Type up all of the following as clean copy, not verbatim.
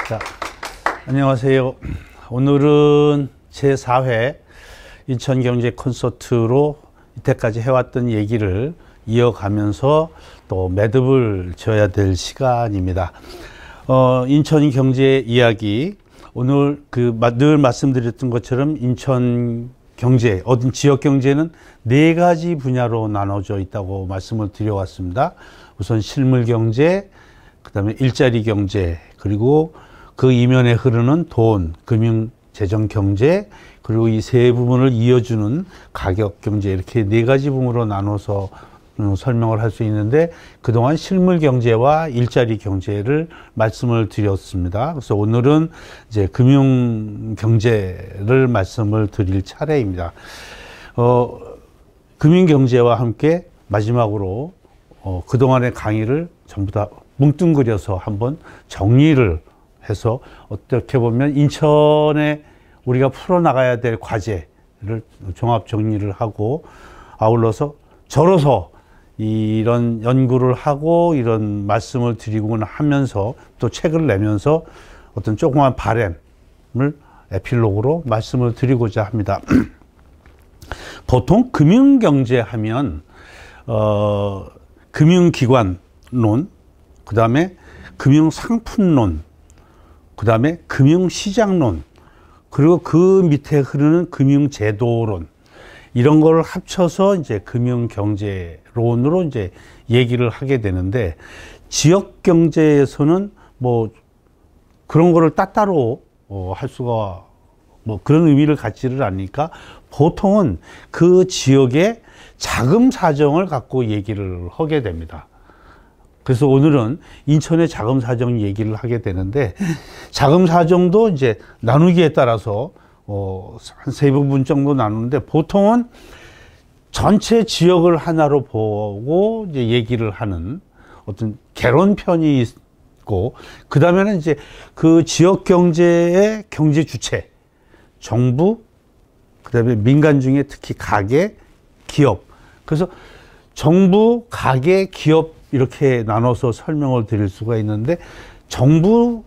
자, 안녕하세요. 오늘은 제4회 인천경제 콘서트로 이때까지 해왔던 얘기를 이어가면서 또 매듭을 지어야 될 시간입니다. 인천 경제 이야기, 오늘 늘 말씀드렸던 것처럼 인천 경제, 어떤 지역 경제는 4가지 분야로 나눠져 있다고 말씀을 드려왔습니다. 우선 실물 경제, 그 다음에 일자리 경제, 그리고 그 이면에 흐르는 돈, 금융, 재정 경제, 그리고 이 세 부분을 이어주는 가격 경제, 이렇게 4가지 부분으로 나눠서 설명을 할 수 있는데, 그동안 실물 경제와 일자리 경제를 말씀을 드렸습니다. 그래서 오늘은 이제 금융 경제를 말씀을 드릴 차례입니다. 금융 경제와 함께 마지막으로 그동안의 강의를 전부 다 뭉뚱그려서 한번 정리를 해서 어떻게 보면 인천에 우리가 풀어나가야 될 과제를 종합 정리를 하고, 아울러서 저로서 이런 연구를 하고 이런 말씀을 드리고 하면서 또 책을 내면서 어떤 조그만 바람을 에필로그로 말씀을 드리고자 합니다. 보통 금융경제 하면 금융기관론, 그 다음에 금융상품론, 그 다음에 금융시장론, 그리고 그 밑에 흐르는 금융제도론, 이런 걸 합쳐서 이제 금융경제론으로 이제 얘기를 하게 되는데, 지역경제에서는 뭐 그런 거를 따따로 할 수가 뭐 그런 의미를 갖지를 않으니까 보통은 그 지역의 자금 사정을 갖고 얘기를 하게 됩니다. 그래서 오늘은 인천의 자금 사정 얘기를 하게 되는데, 자금 사정도 이제 나누기에 따라서 한 3부분 정도 나누는데, 보통은 전체 지역을 하나로 보고 이제 얘기를 하는 어떤 개론편이 있고, 그 다음에는 이제 그 지역 경제의 경제 주체, 정부, 그 다음에 민간 중에 특히 가계, 기업. 그래서 정부, 가계, 기업 이렇게 나눠서 설명을 드릴 수가 있는데, 정부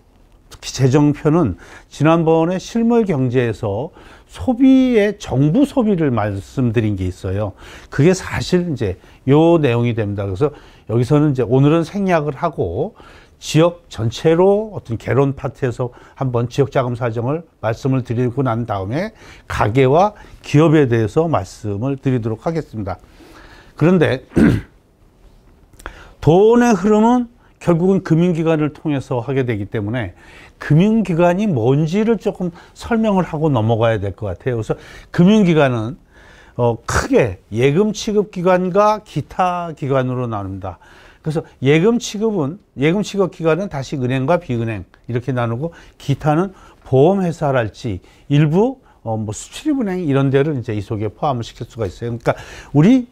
특히 재정편은 지난번에 실물 경제에서 소비의 정부 소비를 말씀드린 게 있어요. 그게 사실 이제 요 내용이 됩니다. 그래서 여기서는 이제 오늘은 생략을 하고 지역 전체로 어떤 개론 파트에서 한번 지역 자금 사정을 말씀을 드리고 난 다음에 가계와 기업에 대해서 말씀을 드리도록 하겠습니다. 그런데 돈의 흐름은 결국은 금융기관을 통해서 하게 되기 때문에 금융기관이 뭔지를 조금 설명을 하고 넘어가야 될 것 같아요. 그래서 금융기관은 크게 예금 취급기관과 기타 기관으로 나눕니다. 그래서 예금 취급 기관은 다시 은행과 비은행 이렇게 나누고, 기타는 보험회사랄지 일부 뭐 수출입은행 이런 데를 이제 이 속에 포함을 시킬 수가 있어요. 그러니까 우리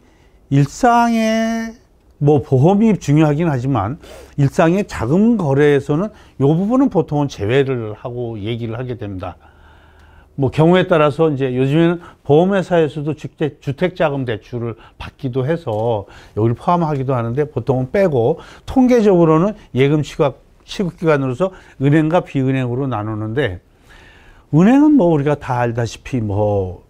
일상에 뭐 보험이 중요하긴 하지만 일상의 자금 거래에서는 이 부분은 보통은 제외를 하고 얘기를 하게 됩니다. 뭐 경우에 따라서 이제 요즘에는 보험회사에서도 주택자금 대출을 받기도 해서 여기를 포함하기도 하는데, 보통은 빼고 통계적으로는 예금 취급기관으로서 은행과 비은행으로 나누는데, 은행은 뭐 우리가 다 알다시피 뭐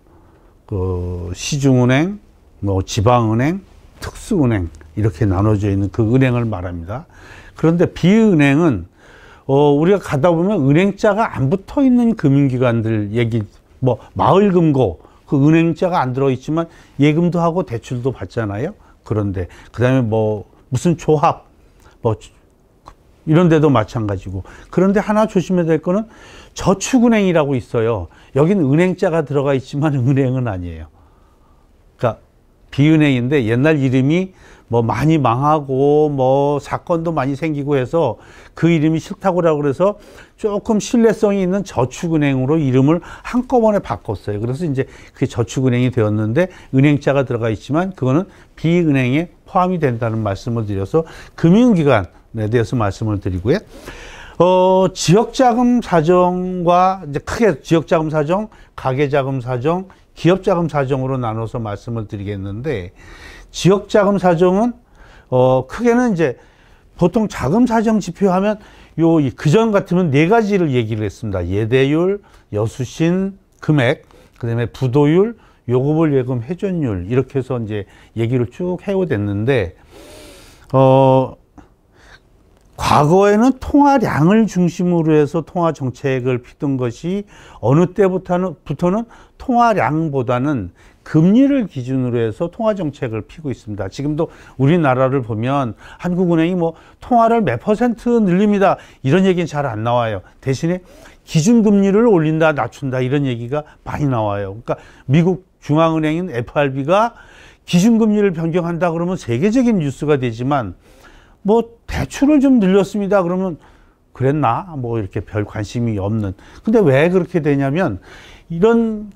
그 시중은행, 뭐 지방은행, 특수은행 이렇게 나눠져 있는 그 은행을 말합니다. 그런데 비은행은 우리가 가다 보면 은행자가 안 붙어 있는 금융기관들 얘기, 뭐 마을금고, 그 은행자가 안 들어 있지만 예금도 하고 대출도 받잖아요. 그런데 그다음에 뭐 무슨 조합 뭐 이런 데도 마찬가지고. 그런데 하나 조심해야 될 거는 저축은행이라고 있어요. 여긴 은행자가 들어가 있지만 은행은 아니에요. 그러니까 비은행인데 옛날 이름이 뭐 많이 망하고 뭐 사건도 많이 생기고 해서 그 이름이 싫다고 그래서 조금 신뢰성이 있는 저축은행으로 이름을 한꺼번에 바꿨어요. 그래서 이제 그게 저축은행이 되었는데, 은행자가 들어가 있지만 그거는 비은행에 포함이 된다는 말씀을 드려서 금융기관에 대해서 말씀을 드리고요. 지역자금 사정과 이제 크게 지역자금 사정, 가계자금 사정, 기업자금 사정으로 나눠서 말씀을 드리겠는데, 지역자금 사정은 크게는 이제 보통 자금 사정 지표 하면 그전 같으면 네 가지를 얘기를 했습니다. 예대율, 여수신, 금액, 그다음에 부도율, 요금을 예금 회전율 이렇게 해서 이제 얘기를 쭉 해오됐는데 과거에는 통화량을 중심으로 해서 통화 정책을 피던 것이 어느 때부터는 통화량보다는 금리를 기준으로 해서 통화 정책을 피고 있습니다. 지금도 우리나라를 보면 한국은행이 뭐 통화를 몇 퍼센트 늘립니다. 이런 얘기는 잘 안 나와요. 대신에 기준금리를 올린다, 낮춘다 이런 얘기가 많이 나와요. 그러니까 미국 중앙은행인 FRB가 기준금리를 변경한다 그러면 세계적인 뉴스가 되지만 뭐 대출을 좀 늘렸습니다. 그러면 그랬나? 뭐 이렇게 별 관심이 없는. 근데 왜 그렇게 되냐면 이런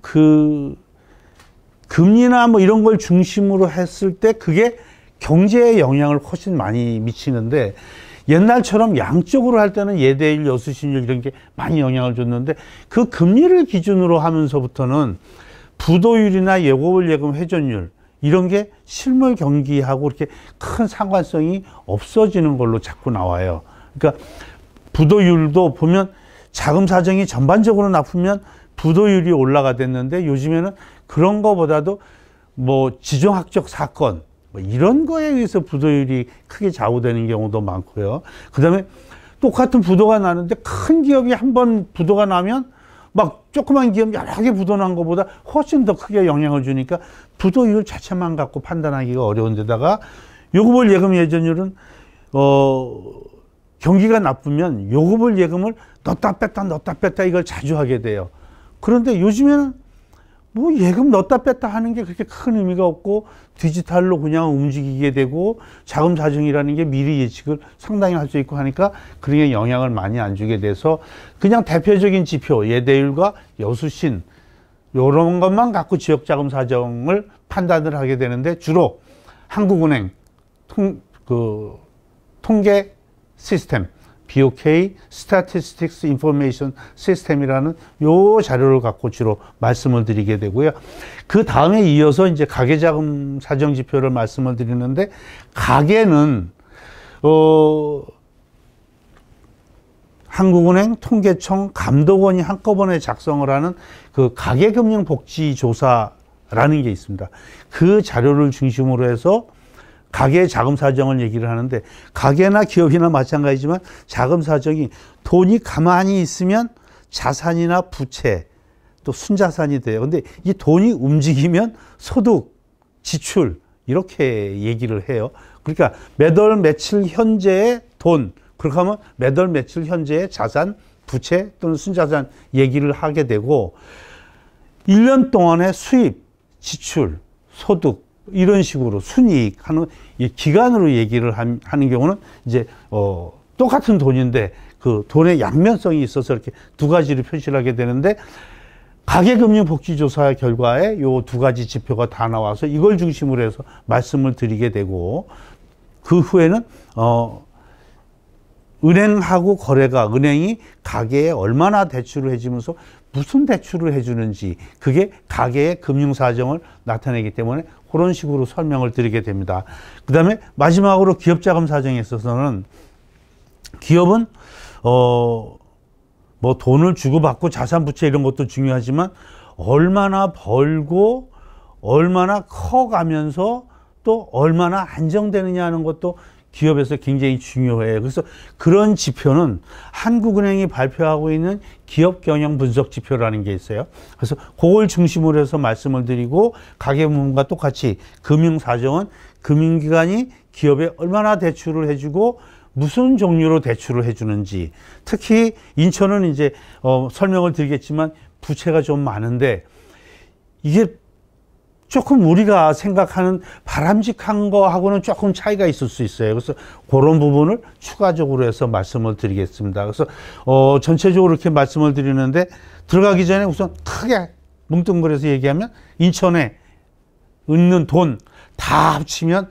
금리나 뭐 이런 걸 중심으로 했을 때 그게 경제에 영향을 훨씬 많이 미치는데 옛날처럼 양적으로 할 때는 예대율, 여수신율 이런 게 많이 영향을 줬는데 그 금리를 기준으로 하면서부터는 부도율이나 예고월 예금 회전율 이런 게 실물 경기하고 이렇게 큰 상관성이 없어지는 걸로 자꾸 나와요. 그러니까 부도율도 보면 자금 사정이 전반적으로 나쁘면 부도율이 올라가됐는데 요즘에는 그런 거보다도 뭐 지정학적 사건 뭐 이런 거에 의해서 부도율이 크게 좌우되는 경우도 많고요. 그다음에 똑같은 부도가 나는데 큰 기업이 한번 부도가 나면 막 조그만 기업 여러 개 부도 난 것보다 훨씬 더 크게 영향을 주니까 부도율 자체만 갖고 판단하기가 어려운 데다가 요금을 예금 예전율은 경기가 나쁘면 요금을 예금을 넣었다 뺐다 이걸 자주 하게 돼요. 그런데 요즘에는 뭐 예금 넣었다 뺐다 하는 게 그렇게 큰 의미가 없고 디지털로 그냥 움직이게 되고 자금 사정이라는 게 미리 예측을 상당히 할 수 있고 하니까 그런 게 영향을 많이 안 주게 돼서 그냥 대표적인 지표 예대율과 여수신 이런 것만 갖고 지역자금 사정을 판단을 하게 되는데 주로 한국은행 통계 시스템 BOK Statistics Information System이라는 요 자료를 갖고 주로 말씀을 드리게 되고요. 그 다음에 이어서 이제 가계자금 사정 지표를 말씀을 드리는데 가계는 한국은행 통계청 감독원이 한꺼번에 작성을 하는 그 가계금융복지조사라는 게 있습니다. 그 자료를 중심으로 해서 가계 자금 사정을 얘기를 하는데 가계나 기업이나 마찬가지지만 자금 사정이 돈이 가만히 있으면 자산이나 부채 또 순자산이 돼요. 근데 이 돈이 움직이면 소득, 지출 이렇게 얘기를 해요. 그러니까 매달 며칠 현재의 돈 그렇게 하면 매달 며칠 현재의 자산, 부채 또는 순자산 얘기를 하게 되고 1년 동안의 수입, 지출, 소득 이런 식으로 순이익 하는 이 기간으로 얘기를 하는 경우는 이제 똑같은 돈인데 그 돈의 양면성이 있어서 이렇게 두 가지를 표시를 하게 되는데 가계금융복지조사 결과에 요 두 가지 지표가 다 나와서 이걸 중심으로 해서 말씀을 드리게 되고 그 후에는 은행하고 거래가 은행이 가계에 얼마나 대출을 해주면서 무슨 대출을 해주는지 그게 가계의 금융사정을 나타내기 때문에 그런 식으로 설명을 드리게 됩니다. 그 다음에 마지막으로 기업자금 사정에 있어서는 기업은 뭐 돈을 주고받고 자산 부채 이런 것도 중요하지만 얼마나 벌고 얼마나 커가면서 또 얼마나 안정되느냐 하는 것도 기업에서 굉장히 중요해요. 그래서 그런 지표는 한국은행이 발표하고 있는 기업 경영 분석 지표라는 게 있어요. 그래서 그걸 중심으로 해서 말씀을 드리고 가계부문과 똑같이 금융사정은 금융기관이 기업에 얼마나 대출을 해주고 무슨 종류로 대출을 해주는지 특히 인천은 이제 설명을 드리겠지만 부채가 좀 많은데 이게 조금 우리가 생각하는 바람직한 거하고는 조금 차이가 있을 수 있어요. 그래서 그런 부분을 추가적으로 해서 말씀을 드리겠습니다. 그래서 전체적으로 이렇게 말씀을 드리는데 들어가기 전에 우선 크게 뭉뚱그려서 얘기하면 인천에 있는 돈 다 합치면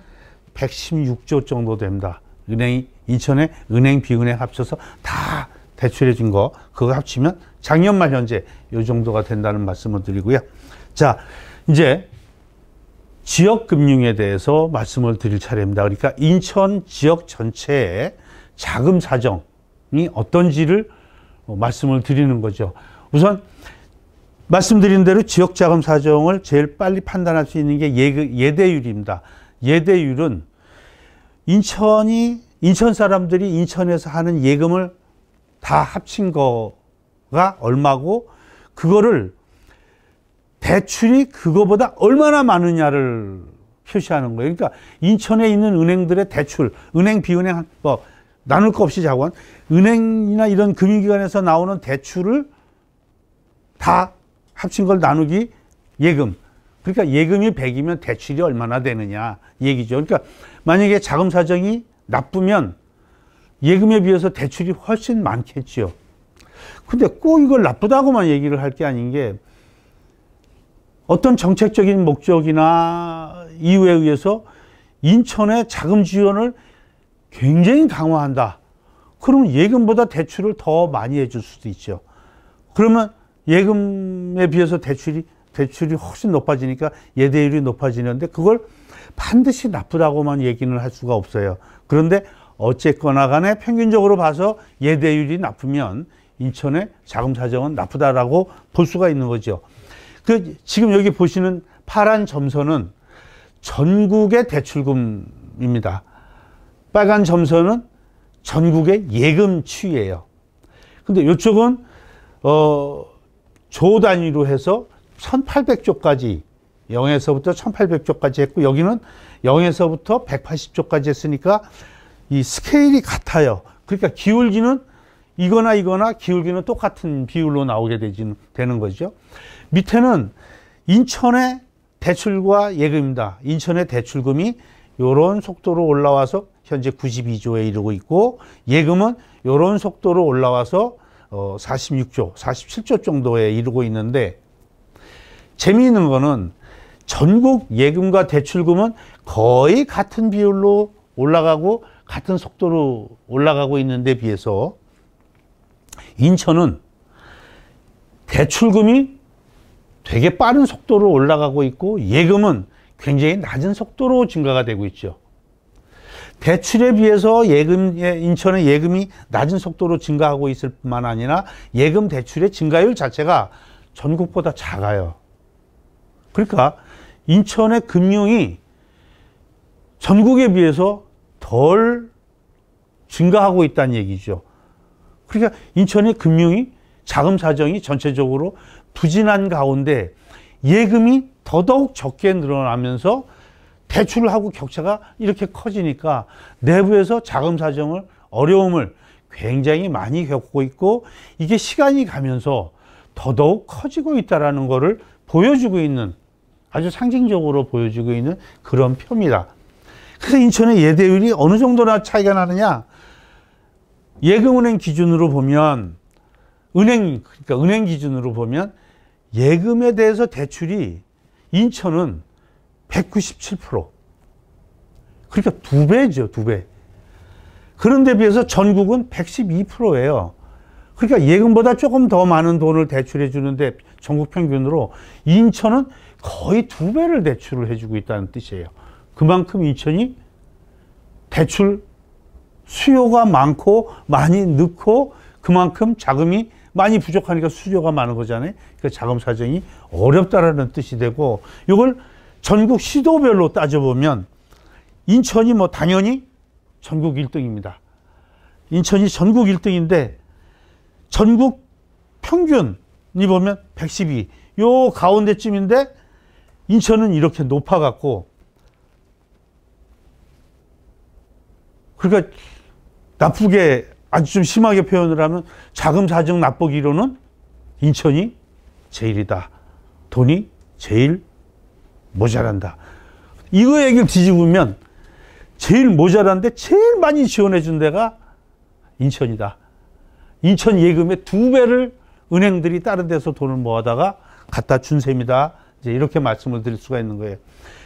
116조 정도 됩니다. 은행이 인천에 은행 비은행 합쳐서 다 대출해 준 거 그거 합치면 작년 말 현재 이 정도가 된다는 말씀을 드리고요. 자 이제 지역금융에 대해서 말씀을 드릴 차례입니다. 그러니까 인천 지역 전체에 자금 사정이 어떤지를 말씀을 드리는 거죠. 우선 말씀드린 대로 지역 자금 사정을 제일 빨리 판단할 수 있는 게 예대율입니다. 예대율은 인천 사람들이 인천에서 하는 예금을 다 합친 거가 얼마고, 그거를 대출이 그거보다 얼마나 많으냐를 표시하는 거예요. 그러니까 인천에 있는 은행들의 대출, 은행, 비은행, 뭐 나눌 거 없이 자고 은행이나 이런 금융기관에서 나오는 대출을 다 합친 걸 나누기 예금. 그러니까 예금이 100이면 대출이 얼마나 되느냐 얘기죠. 그러니까 만약에 자금 사정이 나쁘면 예금에 비해서 대출이 훨씬 많겠죠. 근데 꼭 이걸 나쁘다고만 얘기를 할 게 아닌 게, 어떤 정책적인 목적이나 이유에 의해서 인천의 자금 지원을 굉장히 강화한다. 그러면 예금보다 대출을 더 많이 해줄 수도 있죠. 그러면 예금에 비해서 대출이 훨씬 높아지니까 예대율이 높아지는데, 그걸 반드시 나쁘다고만 얘기는 할 수가 없어요. 그런데 어쨌거나 간에 평균적으로 봐서 예대율이 나쁘면 인천의 자금 사정은 나쁘다라고 볼 수가 있는 거죠. 지금 여기 보시는 파란 점선은 전국의 대출금입니다. 빨간 점선은 전국의 예금치예요. 근데 이쪽은 조 단위로 해서 1800조까지, 0에서부터 1800조까지 했고, 여기는 0에서부터 180조까지 했으니까 이 스케일이 같아요. 그러니까 기울기는 이거나 기울기는 똑같은 비율로 나오게 되는 거죠. 밑에는 인천의 대출과 예금입니다. 인천의 대출금이 이런 속도로 올라와서 현재 92조에 이르고 있고, 예금은 이런 속도로 올라와서 46조, 47조 정도에 이르고 있는데, 재미있는 거는 전국 예금과 대출금은 거의 같은 비율로 올라가고 같은 속도로 올라가고 있는데 비해서 인천은 대출금이 되게 빠른 속도로 올라가고 있고 예금은 굉장히 낮은 속도로 증가가 되고 있죠. 대출에 비해서 인천의 예금이 낮은 속도로 증가하고 있을 뿐만 아니라 예금 대출의 증가율 자체가 전국보다 작아요. 그러니까 인천의 금융이 전국에 비해서 덜 증가하고 있다는 얘기죠. 그러니까 인천의 금융이, 자금 사정이 전체적으로 부진한 가운데 예금이 더더욱 적게 늘어나면서 대출을 하고 격차가 이렇게 커지니까 내부에서 자금 사정을, 어려움을 굉장히 많이 겪고 있고, 이게 시간이 가면서 더더욱 커지고 있다는 것을 보여주고 있는, 아주 상징적으로 보여주고 있는 그런 표입니다. 그래서 인천의 예대율이 어느 정도나 차이가 나느냐, 예금은행 기준으로 보면, 그러니까 은행 기준으로 보면 예금에 대해서 대출이 인천은 197%. 그러니까 2배죠, 2배. 그런데 비해서 전국은 112%예요. 그러니까 예금보다 조금 더 많은 돈을 대출해 주는데 전국 평균으로 인천은 거의 2배를 대출을 해주고 있다는 뜻이에요. 그만큼 인천이 대출 수요가 많고 많이 넣고 그만큼 자금이 많이 부족하니까 수요가 많은 거잖아요. 그러니까 자금 사정이 어렵다라는 뜻이 되고, 이걸 전국 시도별로 따져보면 인천이 뭐 당연히 전국 1등입니다. 인천이 전국 1등인데 전국 평균이 보면 112, 요 가운데쯤인데 인천은 이렇게 높아갖고, 그러니까 나쁘게 아주 좀 심하게 표현을 하면 자금 사정 나쁘기로는 인천이 제일이다. 돈이 제일 모자란다. 이거 얘기를 뒤집으면 제일 모자란데 제일 많이 지원해 준 데가 인천이다. 인천 예금의 2배를 은행들이 다른 데서 돈을 모아다가 갖다 준 셈이다. 이제 이렇게 말씀을 드릴 수가 있는 거예요.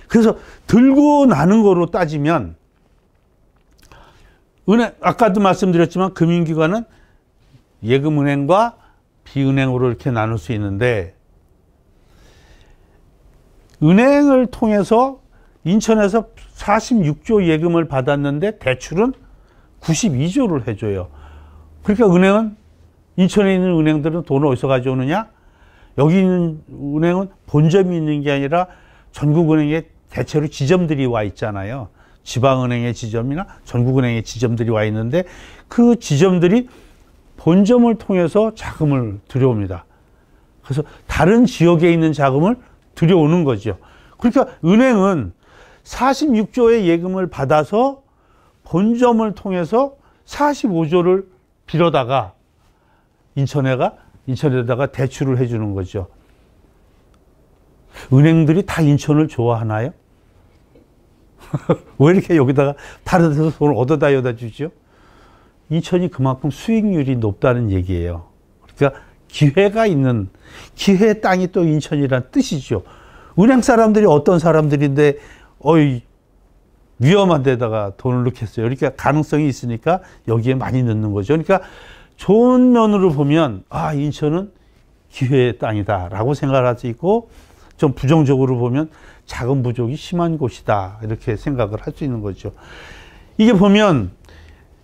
그래서 들고 나는 거로 따지면 아까도 말씀드렸지만 금융기관은 예금은행과 비은행으로 이렇게 나눌 수 있는데, 은행을 통해서 인천에서 46조 예금을 받았는데 대출은 92조를 해줘요. 그러니까 은행은, 인천에 있는 은행들은 돈을 어디서 가져오느냐? 여기 있는 은행은 본점이 있는 게 아니라 전국은행에 대체로 지점들이 와 있잖아요. 지방은행의 지점이나 전국은행의 지점들이 와 있는데 그 지점들이 본점을 통해서 자금을 들여옵니다. 그래서 다른 지역에 있는 자금을 들여오는 거죠. 그러니까 은행은 46조의 예금을 받아서 본점을 통해서 45조를 빌어다가 인천에다가 대출을 해주는 거죠. 은행들이 다 인천을 좋아하나요? 왜 이렇게 여기다가 다른 데서 돈을 얻어다 주죠? 인천이 그만큼 수익률이 높다는 얘기예요. 그러니까 기회가 있는, 기회의 땅이 또 인천이란 뜻이죠. 은행 사람들이 어떤 사람들인데, 위험한 데다가 돈을 넣겠어요. 그러니까 가능성이 있으니까 여기에 많이 넣는 거죠. 그러니까 좋은 면으로 보면, 인천은 기회의 땅이다라고 생각할 수 있고, 좀 부정적으로 보면 자금 부족이 심한 곳이다. 이렇게 생각을 할 수 있는 거죠. 이게 보면,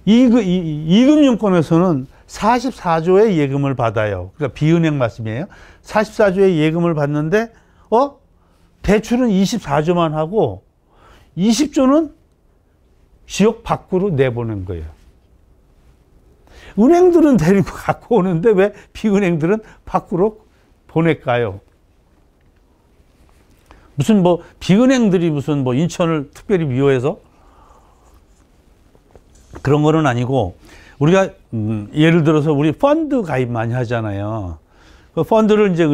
이금융권에서는 44조의 예금을 받아요. 그러니까 비은행 말씀이에요. 44조의 예금을 받는데, 대출은 24조만 하고, 20조는 지역 밖으로 내보낸 거예요. 은행들은 데리고 갖고 오는데 왜 비은행들은 밖으로 보낼까요? 무슨 비은행들이 무슨 인천을 특별히 미워해서 그런 거는 아니고, 우리가, 예를 들어서 우리 펀드 가입 많이 하잖아요. 그 펀드를 이제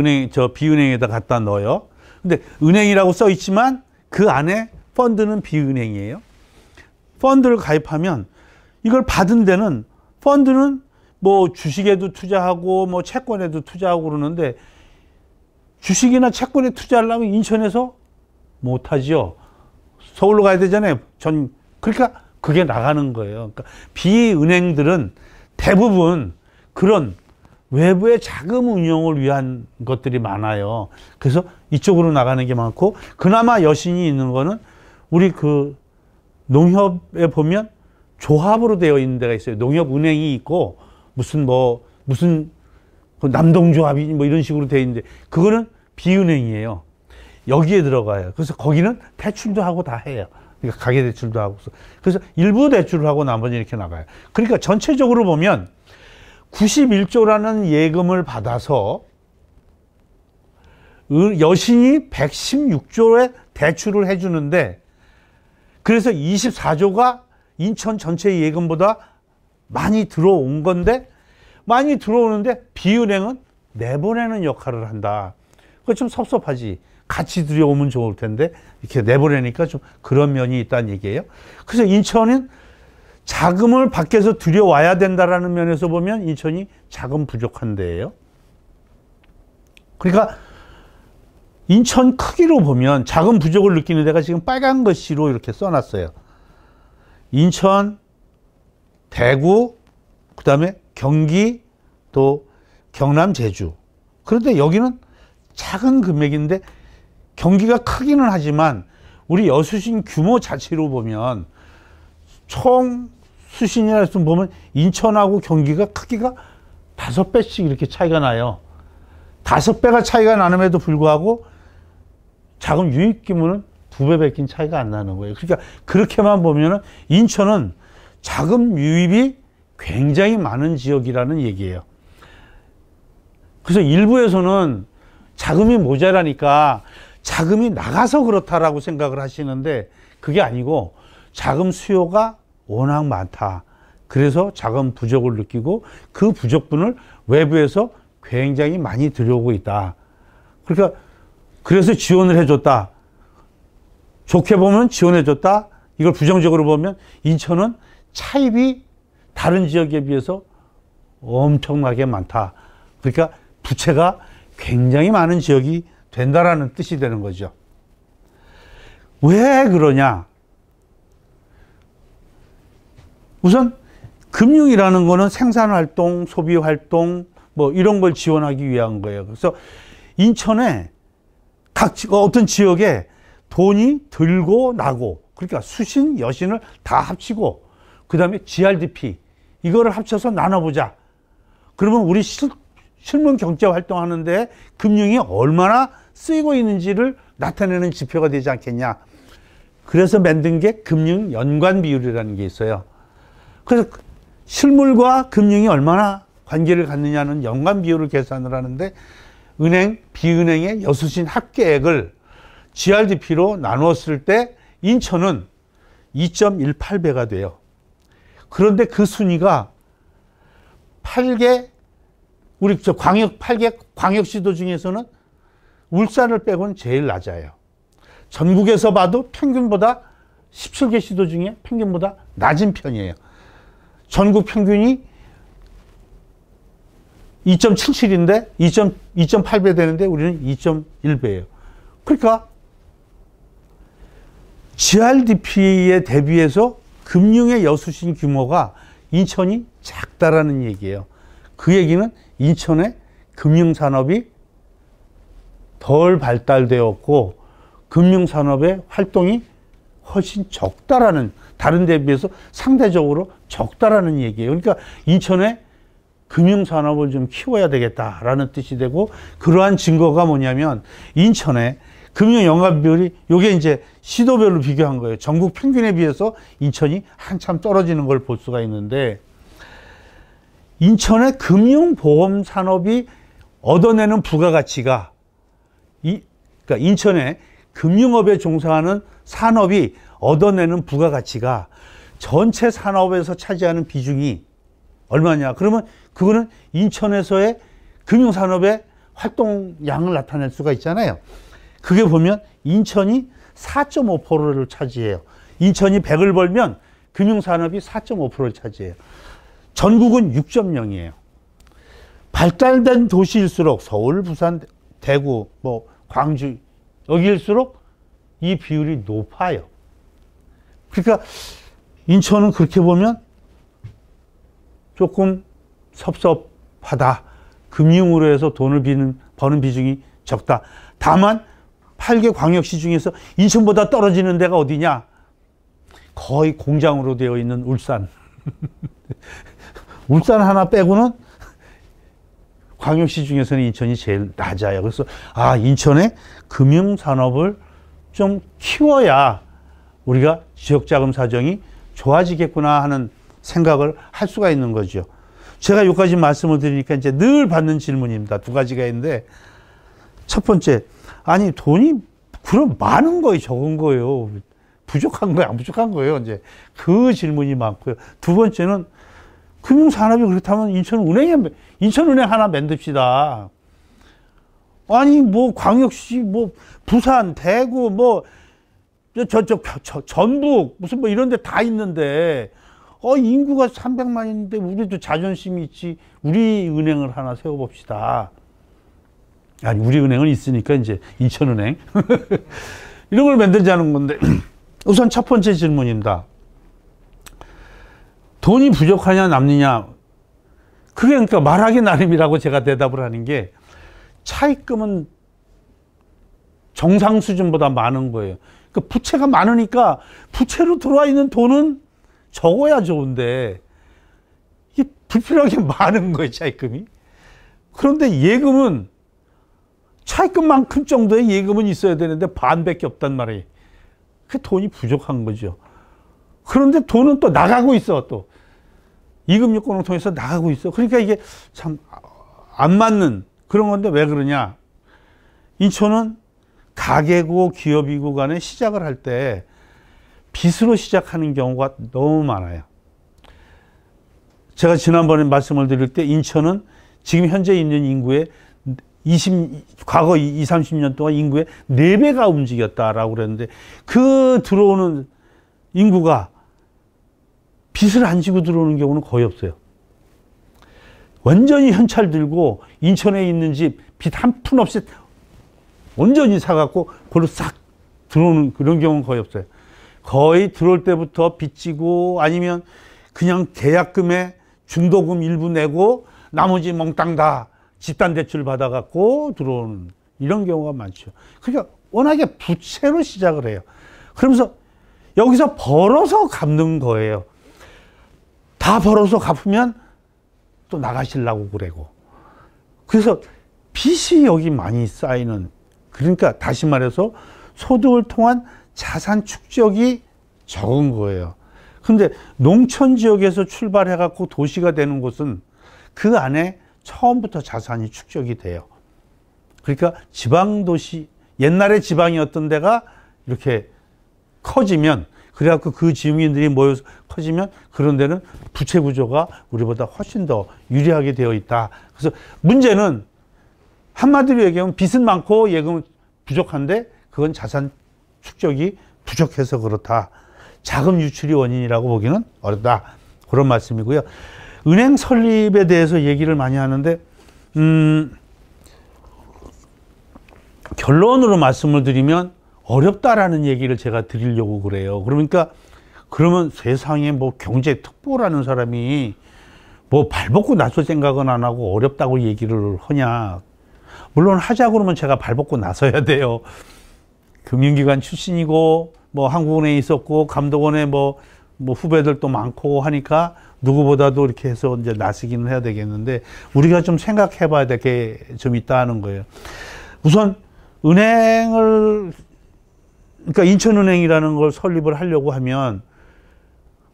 비은행에다 갖다 넣어요. 근데 은행이라고 써 있지만 그 안에 펀드는 비은행이에요. 펀드를 가입하면 이걸 받은 데는 펀드는 주식에도 투자하고 채권에도 투자하고 그러는데 주식이나 채권에 투자하려면 인천에서 못하죠. 서울로 가야 되잖아요. 그러니까 그게 나가는 거예요. 그러니까 비은행들은 대부분 그런 외부의 자금 운용을 위한 것들이 많아요. 그래서 이쪽으로 나가는 게 많고, 그나마 여신이 있는 거는 우리 농협에 보면 조합으로 되어 있는 데가 있어요. 농협은행이 있고 무슨 남동조합이 이런 식으로 되어 있는데 그거는 비은행이에요. 여기에 들어가요. 그래서 거기는 대출도 하고 다 해요. 그러니까 가계대출도 하고. 그래서 일부 대출을 하고 나머지 이렇게 나가요. 그러니까 전체적으로 보면 91조라는 예금을 받아서 여신이 116조의 대출을 해주는데, 그래서 24조가 인천 전체 예금보다 많이 들어온 건데, 많이 들어오는데 비은행은 내보내는 역할을 한다. 그거 좀 섭섭하지. 같이 들여오면 좋을 텐데 이렇게 내보내니까 좀 그런 면이 있다는 얘기예요. 그래서 인천은 자금을 밖에서 들여와야 된다라는 면에서 보면 인천이 자금 부족한 데예요. 그러니까 인천 크기로 보면 자금 부족을 느끼는 데가 지금 빨간 글씨로 이렇게 써놨어요. 인천, 대구, 그 다음에 경기, 또 경남, 제주. 그런데 여기는 작은 금액인데 경기가 크기는 하지만 우리 여수신 규모 자체로 보면 총 수신이라 해서 보면 인천하고 경기가 크기가 5배씩 이렇게 차이가 나요. 5배가 차이가 나는데도 불구하고 자금 유입 규모는 2배밖에 차이가 안 나는 거예요. 그러니까 그렇게만 보면은 인천은 자금 유입이 굉장히 많은 지역이라는 얘기예요. 그래서 일부에서는 자금이 모자라니까 자금이 나가서 그렇다라고 생각을 하시는데 그게 아니고 자금 수요가 워낙 많다. 그래서 자금 부족을 느끼고 그 부족분을 외부에서 굉장히 많이 들여오고 있다. 그러니까 그래서 지원을 해줬다. 좋게 보면 지원해줬다. 이걸 부정적으로 보면 인천은 차입이 다른 지역에 비해서 엄청나게 많다. 그러니까 부채가 굉장히 많은 지역이 된다라는 뜻이 되는 거죠. 왜 그러냐? 우선 금융이라는 거는 생산활동, 소비활동 이런 걸 지원하기 위한 거예요. 그래서 인천에 어떤 지역에 돈이 들고 나고, 그러니까 수신, 여신을 다 합치고 그 다음에 GRDP, 이거를 합쳐서 나눠보자. 그러면 우리 실물 경제 활동하는데 금융이 얼마나 쓰이고 있는지를 나타내는 지표가 되지 않겠냐. 그래서 만든 게 금융 연관 비율이라는 게 있어요. 그래서 실물과 금융이 얼마나 관계를 갖느냐는 연관 비율을 계산을 하는데, 은행, 비은행의 여수신 합계액을 GRDP로 나누었을 때 인천은 2.18배가 돼요. 그런데 그 순위가 8개, 우리 저 8개 광역시도 중에서는 울산을 빼고는 제일 낮아요. 전국에서 봐도 평균보다 17개 시도 중에 평균보다 낮은 편이에요. 전국 평균이 2.77인데 2.8배 되는데 우리는 2.1배예요. 그러니까 GRDP에 대비해서 금융의 여수신 규모가 인천이 작다라는 얘기예요. 그 얘기는 인천의 금융산업이 덜 발달되었고 금융산업의 활동이 훨씬 적다라는, 다른 데 비해서 상대적으로 적다라는 얘기예요. 그러니까 인천의 금융산업을 좀 키워야 되겠다라는 뜻이 되고, 그러한 증거가 뭐냐면 인천의 금융연관 비율이, 요게 이제 시도별로 비교한 거예요. 전국 평균에 비해서 인천이 한참 떨어지는 걸 볼 수가 있는데, 인천의 금융보험 산업이 얻어내는 부가가치가, 그러니까 인천의 금융업에 종사하는 산업이 얻어내는 부가가치가 전체 산업에서 차지하는 비중이 얼마냐? 그러면 그거는 인천에서의 금융산업의 활동량을 나타낼 수가 있잖아요. 그게 보면 인천이 4.5%를 차지해요. 인천이 100을 벌면 금융산업이 4.5%를 차지해요. 전국은 6.0이에요. 발달된 도시일수록 서울, 부산, 대구, 뭐 광주 여기일수록 이 비율이 높아요. 그러니까 인천은 그렇게 보면 조금 섭섭하다. 금융으로 해서 돈을 버는 비중이 적다. 다만 8개 광역시 중에서 인천보다 떨어지는 데가 어디냐? 거의 공장으로 되어 있는 울산. 울산 하나 빼고는 광역시 중에서는 인천이 제일 낮아요. 그래서 인천의 금융산업을 좀 키워야 우리가 지역자금 사정이 좋아지겠구나 하는 생각을 할 수가 있는 거죠. 제가 여기까지 말씀을 드리니까 이제 늘 받는 질문입니다. 두 가지가 있는데, 첫 번째, 아니 돈이 그럼 많은 거예요, 적은 거예요, 부족한 거예요, 안 부족한 거예요? 이제 그 질문이 많고요. 두 번째는 금융산업이 그렇다면 인천은행 하나 만듭시다. 아니 뭐 광역시, 뭐 부산, 대구, 뭐 전북 무슨 뭐 이런 데 다 있는데 인구가 300만인데 우리도 자존심이 있지. 우리 은행을 하나 세워봅시다. 아니 우리 은행은 있으니까 이제 인천은행 이런 걸 만들자는 건데, 우선 첫 번째 질문입니다. 돈이 부족하냐 남느냐, 그게 그러니까 말하기 나름이라고 제가 대답을 하는 게, 차입금은 정상 수준보다 많은 거예요. 그러니까 부채가 많으니까 부채로 들어와 있는 돈은 적어야 좋은데 이게 불필요하게 많은 거예요, 차입금이. 그런데 예금은 차입금만큼 정도의 예금은 있어야 되는데 반밖에 없단 말이에요. 그 돈이 부족한 거죠. 그런데 돈은 또 나가고 있어. 또 이금융권을 통해서 나가고 있어. 그러니까 이게 참 안 맞는 그런 건데, 왜 그러냐? 인천은 가계고 기업이고 간에 시작을 할 때 빚으로 시작하는 경우가 너무 많아요. 제가 지난번에 말씀을 드릴 때 인천은 지금 현재 있는 인구의 과거 20, 30년 동안 인구의 4배가 움직였다라고 그랬는데, 그 들어오는 인구가 빚을 안 지고 들어오는 경우는 거의 없어요. 완전히 현찰 들고 인천에 있는 집 빚 한 푼 없이 완전히 사갖고 그걸로 싹 들어오는 그런 경우는 거의 없어요. 거의 들어올 때부터 빚 지고, 아니면 그냥 계약금에 중도금 일부 내고 나머지 몽땅 다 집단 대출 받아갖고 들어오는 이런 경우가 많죠. 그러니까 워낙에 부채로 시작을 해요. 그러면서 여기서 벌어서 갚는 거예요. 다 벌어서 갚으면 또 나가시려고 그러고. 그래서 빚이 여기 많이 쌓이는, 그러니까 다시 말해서 소득을 통한 자산 축적이 적은 거예요. 근데 농촌 지역에서 출발해 갖고 도시가 되는 곳은 그 안에 처음부터 자산이 축적이 돼요. 그러니까 지방 도시, 옛날에 지방이었던 데가 이렇게 커지면, 그래갖고 그 지역민들이 모여서 커지면 그런 데는 부채 구조가 우리보다 훨씬 더 유리하게 되어 있다. 그래서 문제는 한마디로 얘기하면 빚은 많고 예금은 부족한데 그건 자산 축적이 부족해서 그렇다. 자금 유출이 원인이라고 보기는 어렵다. 그런 말씀이고요. 은행 설립에 대해서 얘기를 많이 하는데 결론으로 말씀을 드리면 어렵다라는 얘기를 제가 드리려고 그래요. 그러니까 그러면 세상에 뭐 경제 특보라는 사람이 뭐 발벗고 나설 생각은 안 하고 어렵다고 얘기를 하냐. 물론 하자 그러면 제가 발벗고 나서야 돼요. 금융기관 출신이고 뭐 한국은행에 있었고 감독원에 뭐 후배들도 많고 하니까 누구보다도 이렇게 해서 이제 나서기는 해야 되겠는데 우리가 좀 생각해 봐야 될 게 좀 있다는 거예요. 우선 은행을, 그러니까 인천은행이라는 걸 설립을 하려고 하면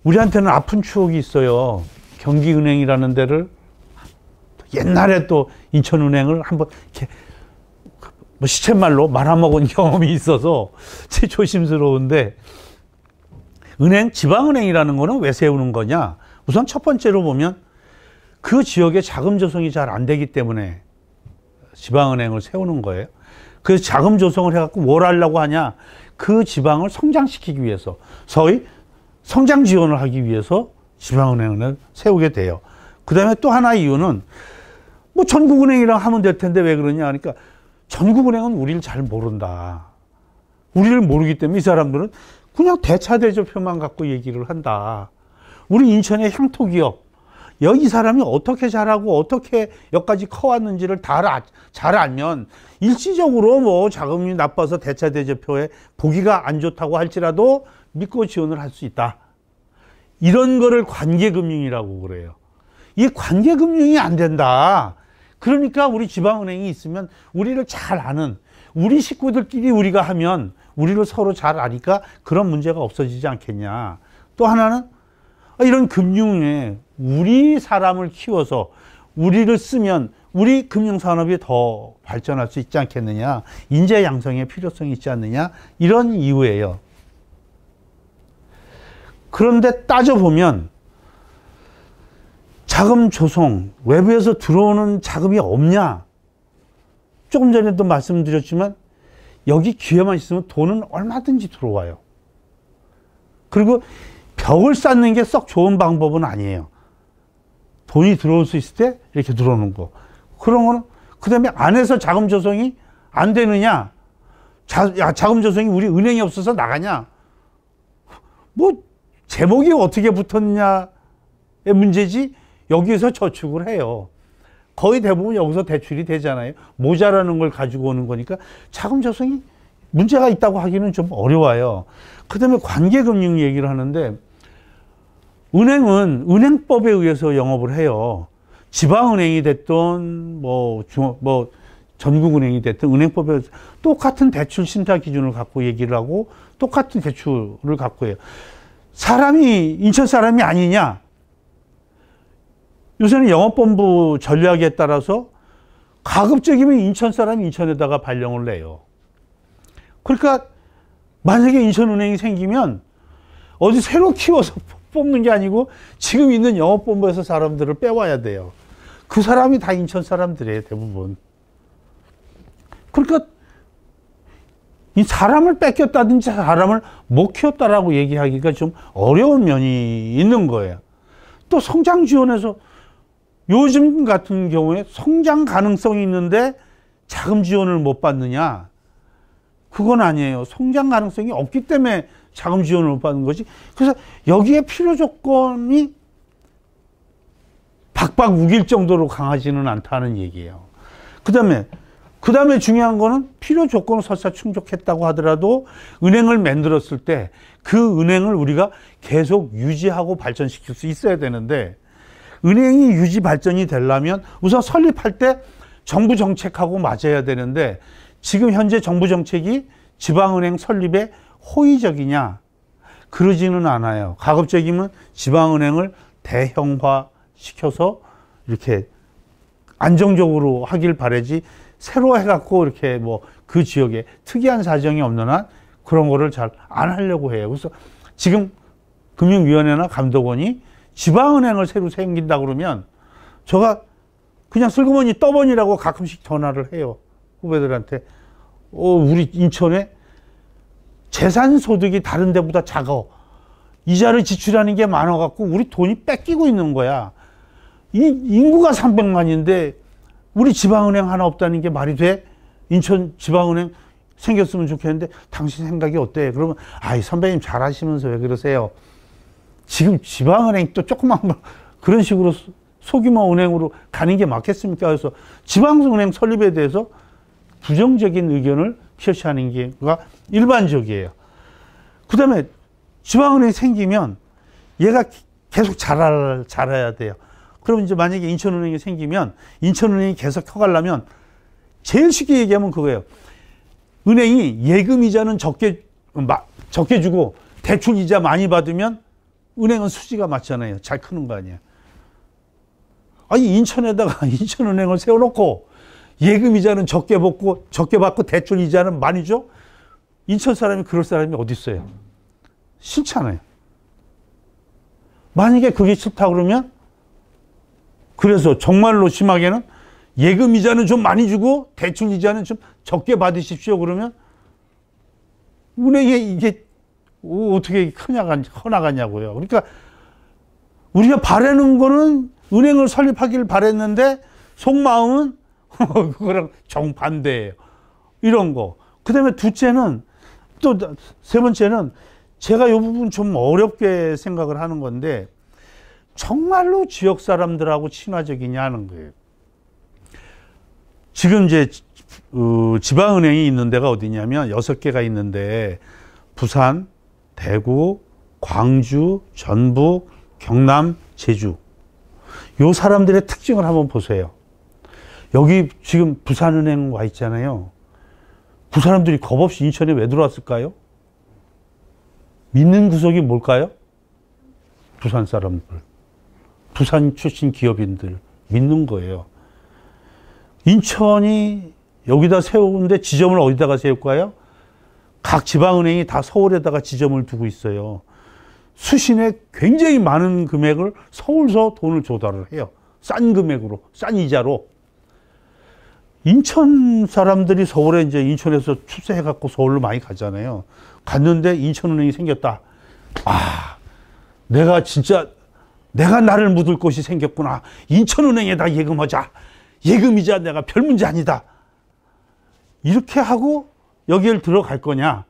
우리한테는 아픈 추억이 있어요. 경기은행이라는 데를 옛날에 또 인천은행을 한번 이렇게 뭐 시쳇말로 말아먹은 경험이 있어서 제 조심스러운데, 은행, 지방은행이라는 거는 왜 세우는 거냐? 우선 첫 번째로 보면 그 지역에 자금 조성이 잘 안 되기 때문에 지방은행을 세우는 거예요. 그래서 자금 조성을 해갖고 뭘 하려고 하냐? 그 지방을 성장시키기 위해서, 소위 성장 지원을 하기 위해서 지방은행을 세우게 돼요. 그 다음에 또 하나 이유는 뭐 전국은행이랑 하면 될 텐데 왜 그러냐 하니까 전국은행은 우리를 잘 모른다. 우리를 모르기 때문에 이 사람들은 그냥 대차대조표만 갖고 얘기를 한다. 우리 인천의 향토기업, 여기 사람이 어떻게 자라고 어떻게 여기까지 커왔는지를 잘 알면 일시적으로 뭐 자금이 나빠서 대차대조표에 보기가 안 좋다고 할지라도 믿고 지원을 할 수 있다. 이런 거를 관계금융이라고 그래요. 이 관계금융이 안 된다. 그러니까 우리 지방은행이 있으면 우리를 잘 아는, 우리 식구들끼리 우리가 하면 우리를 서로 잘 아니까 그런 문제가 없어지지 않겠냐. 또 하나는 이런 금융에 우리 사람을 키워서 우리를 쓰면 우리 금융산업이 더 발전할 수 있지 않겠느냐. 인재 양성의 필요성이 있지 않느냐. 이런 이유예요. 그런데 따져보면 자금 조성, 외부에서 들어오는 자금이 없냐? 조금 전에도 말씀드렸지만 여기 기회만 있으면 돈은 얼마든지 들어와요. 그리고 벽을 쌓는 게 썩 좋은 방법은 아니에요. 돈이 들어올 수 있을 때 이렇게 들어오는 거. 그런 거는, 그 다음에 안에서 자금 조성이 안 되느냐? 자금 조성이 우리 은행이 없어서 나가냐? 뭐, 제목이 어떻게 붙었느냐의 문제지, 여기서 저축을 해요. 거의 대부분 여기서 대출이 되잖아요. 모자라는 걸 가지고 오는 거니까 자금 조성이 문제가 있다고 하기는 좀 어려워요. 그 다음에 관계금융 얘기를 하는데, 은행은 은행법에 의해서 영업을 해요. 지방은행이 됐든, 전국은행이 됐든, 은행법에 의해서 똑같은 대출 심사 기준을 갖고 얘기를 하고, 똑같은 대출을 갖고 해요. 사람이, 인천 사람이 아니냐? 요새는 영업본부 전략에 따라서 가급적이면 인천 사람이 인천에다가 발령을 내요. 그러니까 만약에 인천은행이 생기면 어디 새로 키워서 뽑는 게 아니고 지금 있는 영업본부에서 사람들을 빼와야 돼요. 그 사람이 다 인천 사람들이에요, 대부분. 그러니까 이 사람을 뺏겼다든지 사람을 못 키웠다라고 얘기하기가 좀 어려운 면이 있는 거예요. 또 성장 지원에서 요즘 같은 경우에 성장 가능성이 있는데 자금 지원을 못 받느냐? 그건 아니에요. 성장 가능성이 없기 때문에 자금 지원을 못 받는 거지. 그래서 여기에 필요 조건이 박박 우길 정도로 강하지는 않다는 얘기예요. 그 다음에 그 다음에 중요한 거는 필요 조건을 설사 충족했다고 하더라도 은행을 만들었을 때 그 은행을 우리가 계속 유지하고 발전시킬 수 있어야 되는데, 은행이 유지 발전이 되려면 우선 설립할 때 정부 정책하고 맞아야 되는데, 지금 현재 정부 정책이 지방은행 설립에 호의적이냐? 그러지는 않아요. 가급적이면 지방은행을 대형화 시켜서 이렇게 안정적으로 하길 바라지, 새로 해갖고 이렇게 뭐 그 지역에 특이한 사정이 없는 한 그런 거를 잘 안 하려고 해요. 그래서 지금 금융위원회나 감독원이 지방은행을 새로 생긴다 그러면 제가 그냥 슬그머니 떠보니라고 가끔씩 전화를 해요. 후배들한테. 우리 인천에 재산소득이 다른 데보다 작아. 이자를 지출하는 게 많아갖고 우리 돈이 뺏기고 있는 거야. 이 인구가 300만인데 우리 지방은행 하나 없다는 게 말이 돼? 인천 지방은행 생겼으면 좋겠는데 당신 생각이 어때? 그러면 아이 선배님 잘하시면서 왜 그러세요? 지금 지방은행 또 조그만 거 그런 식으로 소규모 은행으로 가는 게 맞겠습니까? 그래서 지방은행 설립에 대해서 부정적인 의견을 표시하는 게 일반적이에요. 그 다음에 지방은행이 생기면 얘가 계속 자라야 돼요. 그럼 이제 만약에 인천은행이 생기면 인천은행이 계속 커가려면 제일 쉽게 얘기하면 그거예요. 은행이 예금 이자는 적게 주고 대출 이자 많이 받으면 은행은 수지가 맞잖아요. 잘 크는 거 아니에요. 아니 인천에다가 인천은행을 세워놓고 예금 이자는 적게 받고 대출 이자는 많이 줘? 인천 사람이 그럴 사람이 어디 있어요? 싫잖아요. 만약에 그게 싫다 그러면, 그래서 정말로 심하게는 예금 이자는 좀 많이 주고 대출 이자는 좀 적게 받으십시오 그러면 은행에 이게 어떻게 커나가냐고요. 그러니까 우리가 바라는 거는 은행을 설립하기를 바랬는데 속마음은 그거랑 정반대예요. 이런 거. 그 다음에 둘째는, 또 세 번째는 제가 이 부분 좀 어렵게 생각을 하는 건데, 정말로 지역 사람들하고 친화적이냐 하는 거예요. 지금 이제 지방은행이 있는 데가 어디냐면 6개가 있는데, 부산, 대구, 광주, 전북, 경남, 제주. 요 사람들의 특징을 한번 보세요. 여기 지금 부산은행 와 있잖아요. 그 사람들이 겁없이 인천에 왜 들어왔을까요? 믿는 구석이 뭘까요? 부산 사람들. 부산 출신 기업인들 믿는 거예요. 인천이 여기다 세우는데 지점을 어디다가 세울까요? 각 지방은행이 다 서울에다가 지점을 두고 있어요. 수신에 굉장히 많은 금액을 서울서 돈을 조달을 해요. 싼 금액으로, 싼 이자로. 인천 사람들이 서울에 이제 인천에서 출세해갖고 서울로 많이 가잖아요. 갔는데 인천은행이 생겼다. 아, 내가 나를 묻을 곳이 생겼구나. 인천은행에다 예금하자. 예금이자 내가 별 문제 아니다. 이렇게 하고 여기를 들어갈 거냐?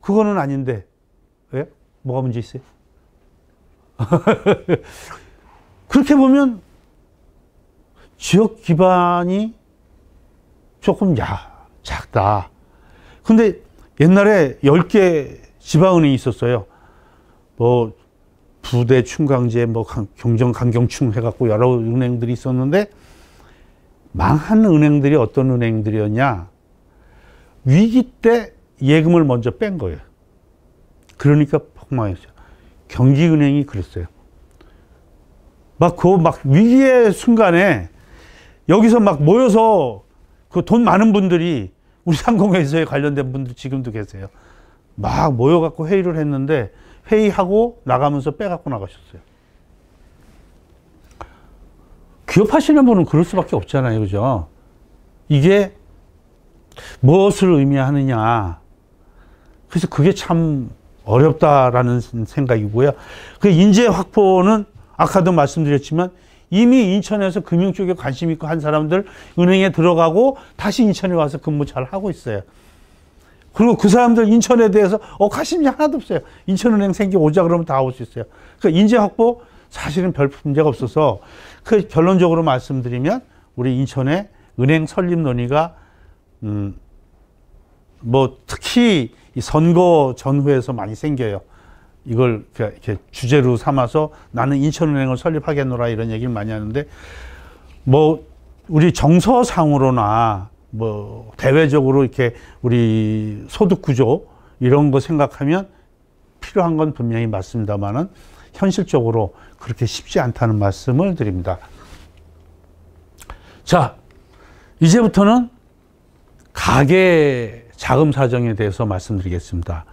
그거는 아닌데. 왜? 뭐가 문제 있어요? 그렇게 보면 지역 기반이 조금 작다. 근데 옛날에 10개 지방은행이 있었어요. 뭐 부대, 충강제, 뭐 경정, 강경충 해갖고 여러 은행들이 있었는데, 망한 은행들이 어떤 은행들이었냐? 위기 때 예금을 먼저 뺀 거예요. 그러니까 폭망했어요. 경기은행이 그랬어요. 막 위기의 순간에 여기서 막 모여서 그 돈 많은 분들이, 우리 상공회사에 관련된 분들 지금도 계세요. 막 모여갖고 회의를 했는데 회의하고 나가면서 빼갖고 나가셨어요. 기업하시는 분은 그럴 수밖에 없잖아요. 그죠? 이게 무엇을 의미하느냐. 그래서 그게 참 어렵다라는 생각이고요. 그 인재 확보는 아까도 말씀드렸지만 이미 인천에서 금융 쪽에 관심 있고 한 사람들 은행에 들어가고 다시 인천에 와서 근무 잘 하고 있어요. 그리고 그 사람들 인천에 대해서 관심이 하나도 없어요. 인천은행 오자 그러면 다 올 수 있어요. 그러니까 인재 확보 사실은 별 문제가 없어서, 그 결론적으로 말씀드리면 우리 인천의 은행 설립 논의가 뭐 특히 이 선거 전후에서 많이 생겨요. 이걸 이렇게 주제로 삼아서 나는 인천은행을 설립하겠노라 이런 얘기를 많이 하는데, 뭐 우리 정서상으로나 뭐 대외적으로 이렇게 우리 소득 구조 이런 거 생각하면 필요한 건 분명히 맞습니다만은 현실적으로 그렇게 쉽지 않다는 말씀을 드립니다. 자, 이제부터는 가계 자금 사정에 대해서 말씀드리겠습니다.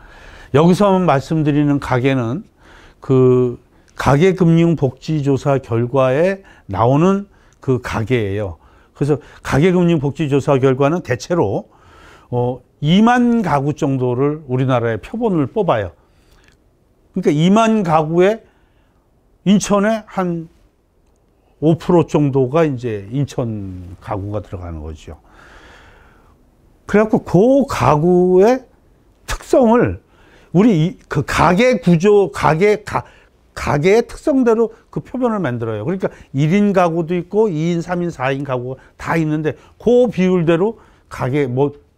여기서 말씀드리는 가계는 그 가계금융복지조사 결과에 나오는 그 가계예요. 그래서 가계금융복지조사 결과는 대체로 2만 가구 정도를 우리나라의 표본을 뽑아요. 그러니까 2만 가구에 인천에 한 5% 정도가 이제 인천 가구가 들어가는 거죠. 그래갖고 그 가구의 특성을 우리 그 가계 구조, 가계의 특성대로 그 표본을 만들어요. 그러니까 1인 가구도 있고 2인, 3인, 4인 가구가 다 있는데 그 비율대로 가계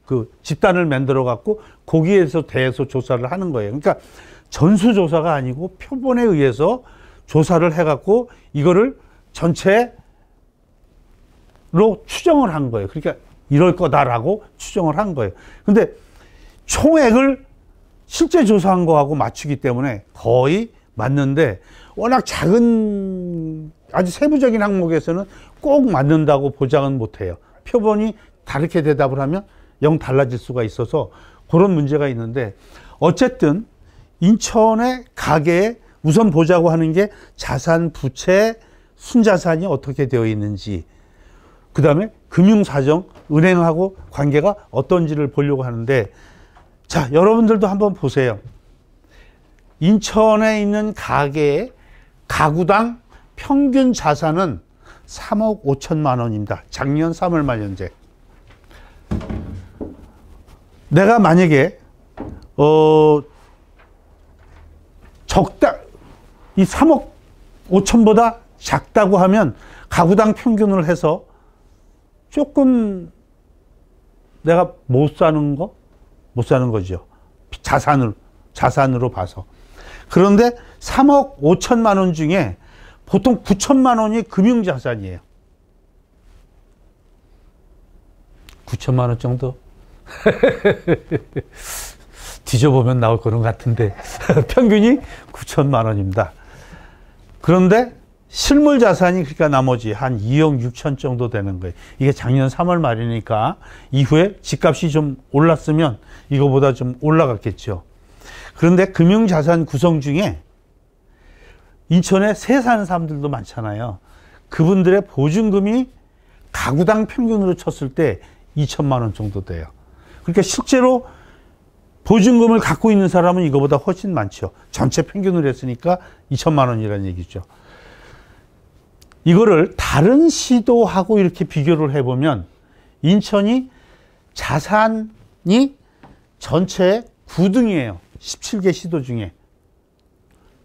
그 집단을 만들어 갖고 거기에서 대해서 조사를 하는 거예요. 그러니까 전수조사가 아니고 표본에 의해서 조사를 해 갖고 이거를 전체로 추정을 한 거예요. 그러니까 이럴 거다라고 추정을 한 거예요. 근데 총액을 실제 조사한 거하고 맞추기 때문에 거의 맞는데, 워낙 작은 아주 세부적인 항목에서는 꼭 맞는다고 보장은 못해요. 표본이 다르게 대답을 하면 영 달라질 수가 있어서 그런 문제가 있는데, 어쨌든 인천의 가계에 우선 보자고 하는 게 자산, 부채, 순자산이 어떻게 되어 있는지, 그 다음에 금융사정, 은행하고 관계가 어떤지를 보려고 하는데, 자, 여러분들도 한번 보세요. 인천에 있는 가계의 가구당 평균 자산은 3억 5천만 원입니다. 작년 3월 말 현재. 내가 만약에 이 3억 5천보다 작다고 하면 가구당 평균을 해서 조금 내가 못 사는 거죠. 자산으로 봐서. 그런데 3억 5천만 원 중에 보통 9천만 원이 금융자산이에요. 9천만 원 정도? 뒤져보면 나올 거는 같은데 평균이 9천만 원입니다. 그런데 실물 자산이 그러니까 나머지 한 2억 6천 정도 되는 거예요. 이게 작년 3월 말이니까 이후에 집값이 좀 올랐으면 이거보다 좀 올라갔겠죠. 그런데 금융자산 구성 중에 인천에 세 사는 사람들도 많잖아요. 그분들의 보증금이 가구당 평균으로 쳤을 때 2천만 원 정도 돼요. 그러니까 실제로 보증금을 갖고 있는 사람은 이거보다 훨씬 많죠. 전체 평균으로 했으니까 2천만 원이라는 얘기죠. 이거를 다른 시도하고 이렇게 비교를 해보면 인천이 자산이 전체 9등이에요. 17개 시도 중에.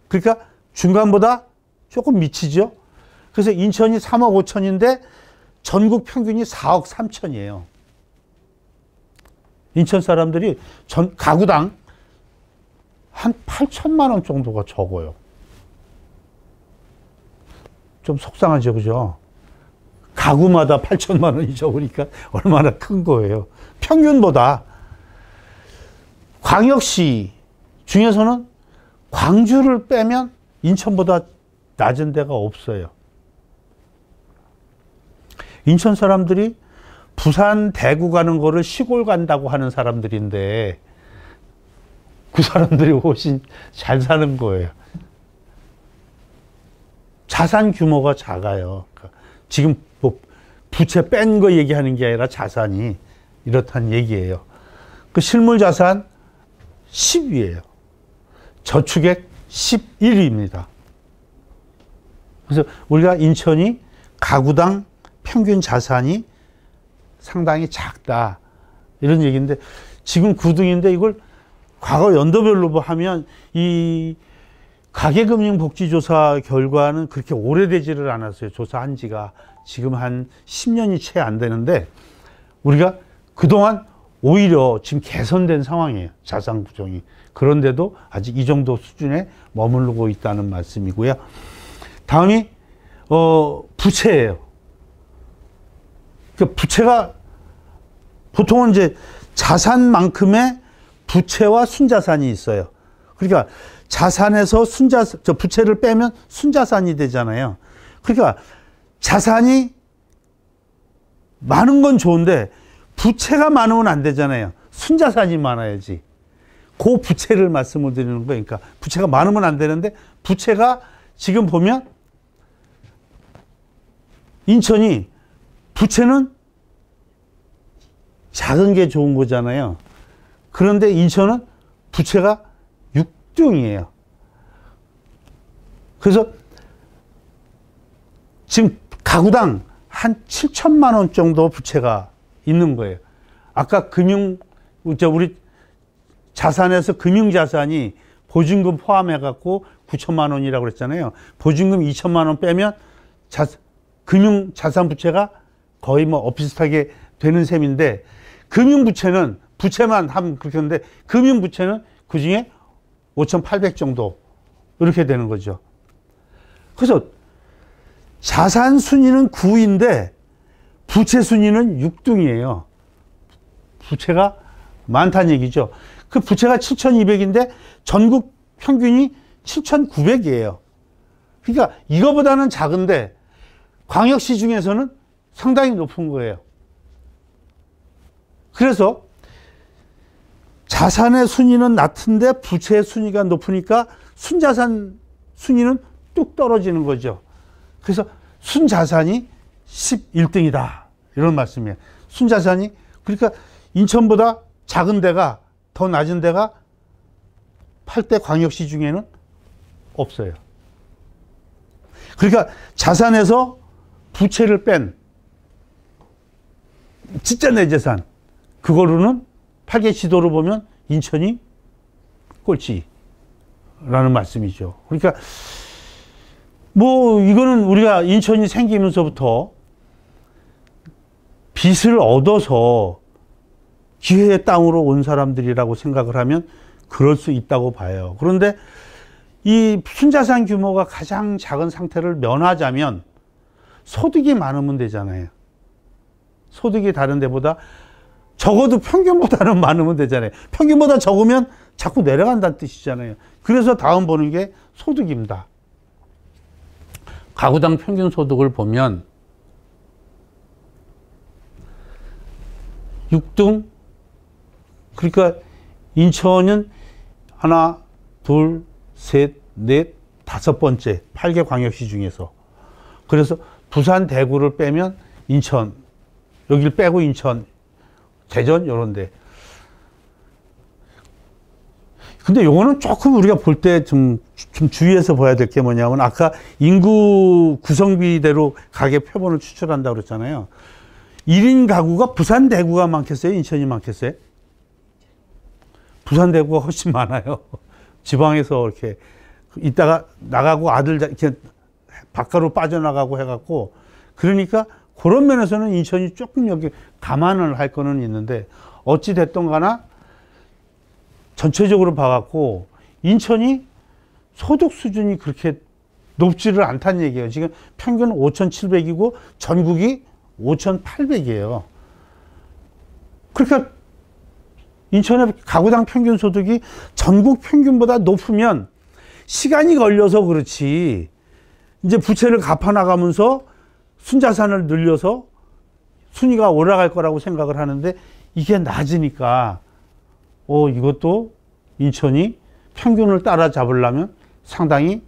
그러니까 중간보다 조금 미치죠. 그래서 인천이 3억 5천인데 전국 평균이 4억 3천이에요. 인천 사람들이 가구당 한 8천만 원 정도가 적어요. 좀 속상하죠, 그죠? 가구마다 8천만 원이 적으니까 얼마나 큰 거예요. 평균보다. 광역시 중에서는 광주를 빼면 인천보다 낮은 데가 없어요. 인천 사람들이 부산, 대구 가는 거를 시골 간다고 하는 사람들인데 그 사람들이 훨씬 잘 사는 거예요. 자산 규모가 작아요. 지금 뭐 부채 뺀 거 얘기하는 게 아니라 자산이 이렇다는 얘기예요. 그 실물 자산 10위예요. 저축액 11위입니다. 그래서 우리가 인천이 가구당 평균 자산이 상당히 작다 이런 얘기인데, 지금 9등인데 이걸 과거 연도별로 하면 이 가계금융복지조사 결과는 그렇게 오래되지를 않았어요. 조사한 지가 지금 한 10년이 채 안 되는데, 우리가 그동안 오히려 지금 개선된 상황이에요. 자산 구조이. 그런데도 아직 이 정도 수준에 머무르고 있다는 말씀이고요. 다음이 부채예요. 그 부채가 보통은 이제 자산만큼의 부채와 순자산이 있어요. 그러니까 자산에서 부채를 빼면 순자산이 되잖아요. 그러니까 자산이 많은 건 좋은데 부채가 많으면 안 되잖아요. 순자산이 많아야지. 그 부채를 말씀을 드리는 거예요. 그러니까 부채가 많으면 안 되는데 부채가 지금 보면 인천이 부채는 작은 게 좋은 거잖아요. 그런데 인천은 부채가 6등이에요. 그래서 지금 가구당 한 7천만 원 정도 부채가 있는 거예요. 아까 우리 자산에서 금융자산이 보증금 포함해갖고 9천만 원이라고 그랬잖아요. 보증금 2천만 원 빼면 금융자산 부채가 거의 뭐 비슷하게 되는 셈인데, 금융부채는 부채만 하면 그렇게 하는데 금융부채는 그 중에 5,800 정도 이렇게 되는 거죠. 그래서 자산 순위는 9인데 부채 순위는 6등이에요. 부채가 많다는 얘기죠. 그 부채가 7,200인데 전국 평균이 7,900이에요. 그러니까 이거보다는 작은데 광역시 중에서는 상당히 높은 거예요. 그래서 자산의 순위는 낮은데 부채의 순위가 높으니까 순자산 순위는 뚝 떨어지는 거죠. 그래서 순자산이 11등이다. 이런 말씀이에요. 순자산이, 그러니까 인천보다 작은 데가, 더 낮은 데가 8대 광역시 중에는 없어요. 그러니까 자산에서 부채를 뺀 진짜 내 재산, 그거로는 8개 시도로 보면 인천이 꼴찌라는 말씀이죠. 그러니까 뭐 이거는 우리가 인천이 생기면서부터 빚을 얻어서 기회의 땅으로 온 사람들이라고 생각을 하면 그럴 수 있다고 봐요. 그런데 이 순자산 규모가 가장 작은 상태를 면하자면 소득이 많으면 되잖아요. 소득이 다른 데보다 적어도 평균보다는 많으면 되잖아요. 평균보다 적으면 자꾸 내려간다는 뜻이잖아요. 그래서 다음 보는 게 소득입니다. 가구당 평균 소득을 보면 6등, 그러니까 인천은 하나, 둘, 셋, 넷, 다섯 번째 8개 광역시 중에서. 그래서 부산, 대구를 빼면 인천, 여기를 빼고 인천, 대전 이런 데. 근데 요거는 조금 우리가 볼 때 좀 주의해서 봐야 될 게 뭐냐면, 아까 인구 구성비대로 가계 표본을 추출한다고 그랬잖아요. 1인 가구가 부산, 대구가 많겠어요? 인천이 많겠어요? 부산, 대구가 훨씬 많아요. 지방에서 이렇게 있다가 나가고 아들 이렇게 바깥으로 빠져나가고 해갖고, 그러니까 그런 면에서는 인천이 조금 여기 감안을 할 거는 있는데, 어찌됐든 가나 전체적으로 봐갖고 인천이 소득 수준이 그렇게 높지를 않다는 얘기예요. 지금 평균 5,700이고 전국이 5,800이에요. 그러니까 인천의 가구당 평균 소득이 전국 평균보다 높으면 시간이 걸려서 그렇지, 이제 부채를 갚아나가면서 순자산을 늘려서 순위가 올라갈 거라고 생각을 하는데, 이게 낮으니까 이것도 인천이 평균을 따라잡으려면 상당히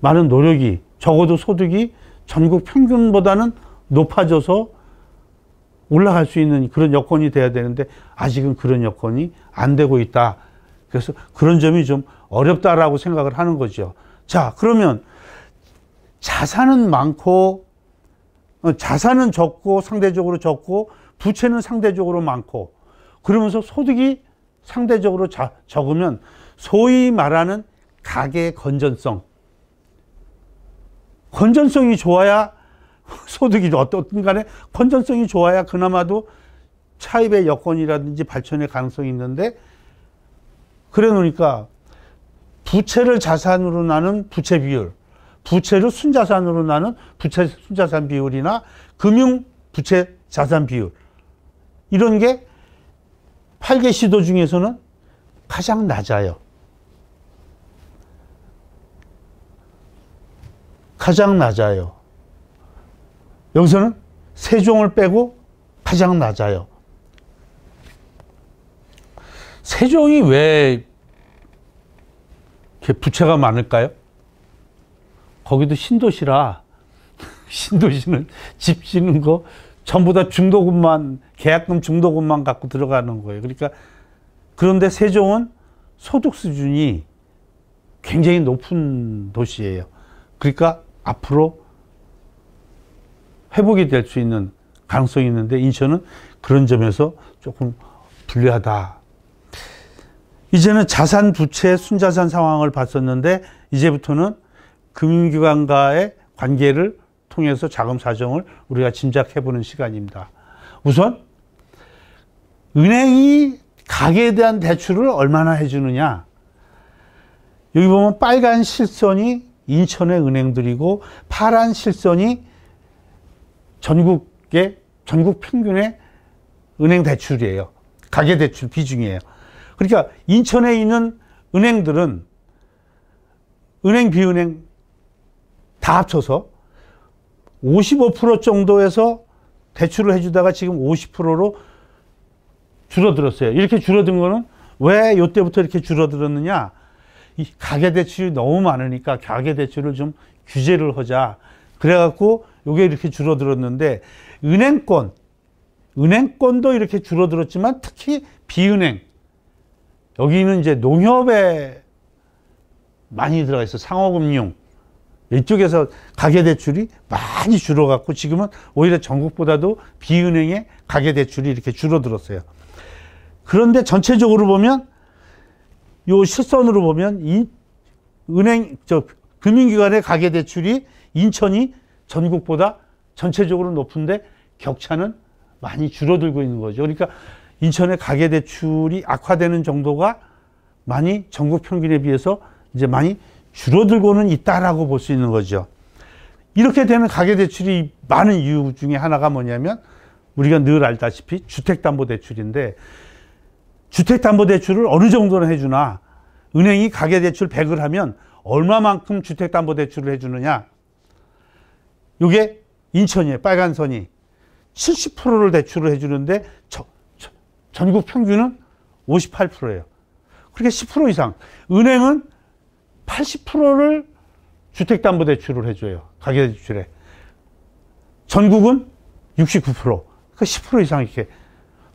많은 노력이, 적어도 소득이 전국 평균보다는 높아져서 올라갈 수 있는 그런 여건이 돼야 되는데, 아직은 그런 여건이 안 되고 있다. 그래서 그런 점이 좀 어렵다라고 생각을 하는 거죠. 자, 그러면 자산은 많고, 자산은 적고, 상대적으로 적고, 부채는 상대적으로 많고, 그러면서 소득이 상대적으로 적으면 소위 말하는 가계의 건전성이 좋아야, 소득이 어떻든 간에 건전성이 좋아야 그나마도 차입의 여건이라든지 발전의 가능성이 있는데, 그래 놓으니까 부채를 자산으로 나눈 부채 비율, 부채를 순자산으로 나눈 부채 순자산 비율이나 금융 부채 자산 비율, 이런 게 8개 시도 중에서는 가장 낮아요. 가장 낮아요. 여기서는 세종을 빼고 가장 낮아요. 세종이 왜 이렇게 부채가 많을까요? 거기도 신도시라, 신도시는 집 짓는 거 전부 다 중도금만, 계약금 중도금만 갖고 들어가는 거예요. 그러니까, 그런데 세종은 소득 수준이 굉장히 높은 도시예요. 그러니까 앞으로 회복이 될 수 있는 가능성이 있는데, 인천은 그런 점에서 조금 불리하다. 이제는 자산, 부채, 순자산 상황을 봤었는데, 이제부터는 금융기관과의 관계를 통해서 자금 사정을 우리가 짐작해보는 시간입니다. 우선 은행이 가계에 대한 대출을 얼마나 해주느냐. 여기 보면 빨간 실선이 인천의 은행들이고 파란 실선이 전국 평균의 은행 대출이에요. 가계 대출 비중이에요. 그러니까 인천에 있는 은행들은 은행, 비은행 다 합쳐서 55% 정도에서 대출을 해주다가 지금 50%로 줄어들었어요. 이렇게 줄어든 거는 왜 이때부터 이렇게 줄어들었느냐? 이 가계대출이 너무 많으니까 가계대출을 좀 규제를 하자. 그래갖고 이게 이렇게 줄어들었는데, 은행권도 이렇게 줄어들었지만 특히 비은행, 여기는 이제 농협에 많이 들어가 있어. 상호금융. 이쪽에서 가계대출이 많이 줄어갖고 지금은 오히려 전국보다도 비은행의 가계대출이 이렇게 줄어들었어요. 그런데 전체적으로 보면, 요 실선으로 보면, 금융기관의 가계대출이 인천이 전국보다 전체적으로 높은데 격차는 많이 줄어들고 있는 거죠. 그러니까 인천의 가계대출이 악화되는 정도가 많이 전국 평균에 비해서 이제 많이 줄어들고는 있다라고 볼 수 있는 거죠. 이렇게 되는 가계대출이 많은 이유 중에 하나가 뭐냐면, 우리가 늘 알다시피 주택담보대출인데, 주택담보대출을 어느 정도는 해주나, 은행이 가계대출 100을 하면 얼마만큼 주택담보대출을 해주느냐. 이게 인천이에요. 빨간 선이 70%를 대출을 해주는데 전국 평균은 58%예요. 그러니까 10% 이상. 은행은 80%를 주택담보대출을 해줘요. 가계대출에. 전국은 69%. 그러니까 10% 이상 이렇게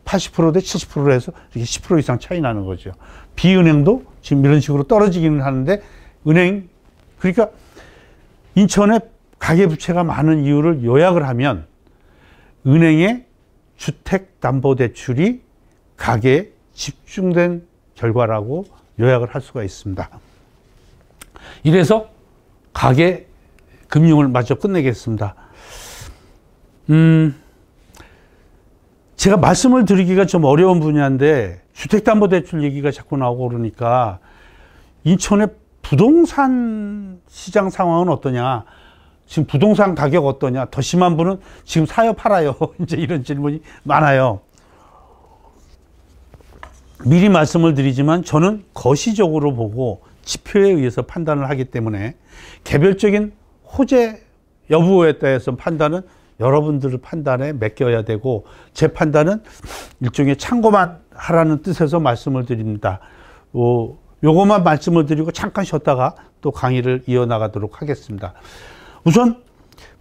80% 대 70%로 해서 이렇게 10% 이상 차이 나는 거죠. 비은행도 지금 이런 식으로 떨어지기는 하는데, 그러니까 인천에 가계부채가 많은 이유를 요약을 하면, 은행의 주택담보대출이 가계에 집중된 결과라고 요약을 할 수가 있습니다. 이래서 가계 금융을 마저 끝내겠습니다. 제가 말씀을 드리기가 좀 어려운 분야인데, 주택담보대출 얘기가 자꾸 나오고 그러니까, 인천의 부동산 시장 상황은 어떠냐, 지금 부동산 가격 어떠냐, 더 심한 분은 지금 사요 팔아요, 이제 이런 질문이 많아요. 미리 말씀을 드리지만 저는 거시적으로 보고 지표에 의해서 판단을 하기 때문에, 개별적인 호재 여부에 대해서 판단은 여러분들 판단에 맡겨야 되고, 제 판단은 일종의 참고만 하라는 뜻에서 말씀을 드립니다. 요것만 말씀을 드리고 잠깐 쉬었다가 또 강의를 이어나가도록 하겠습니다. 우선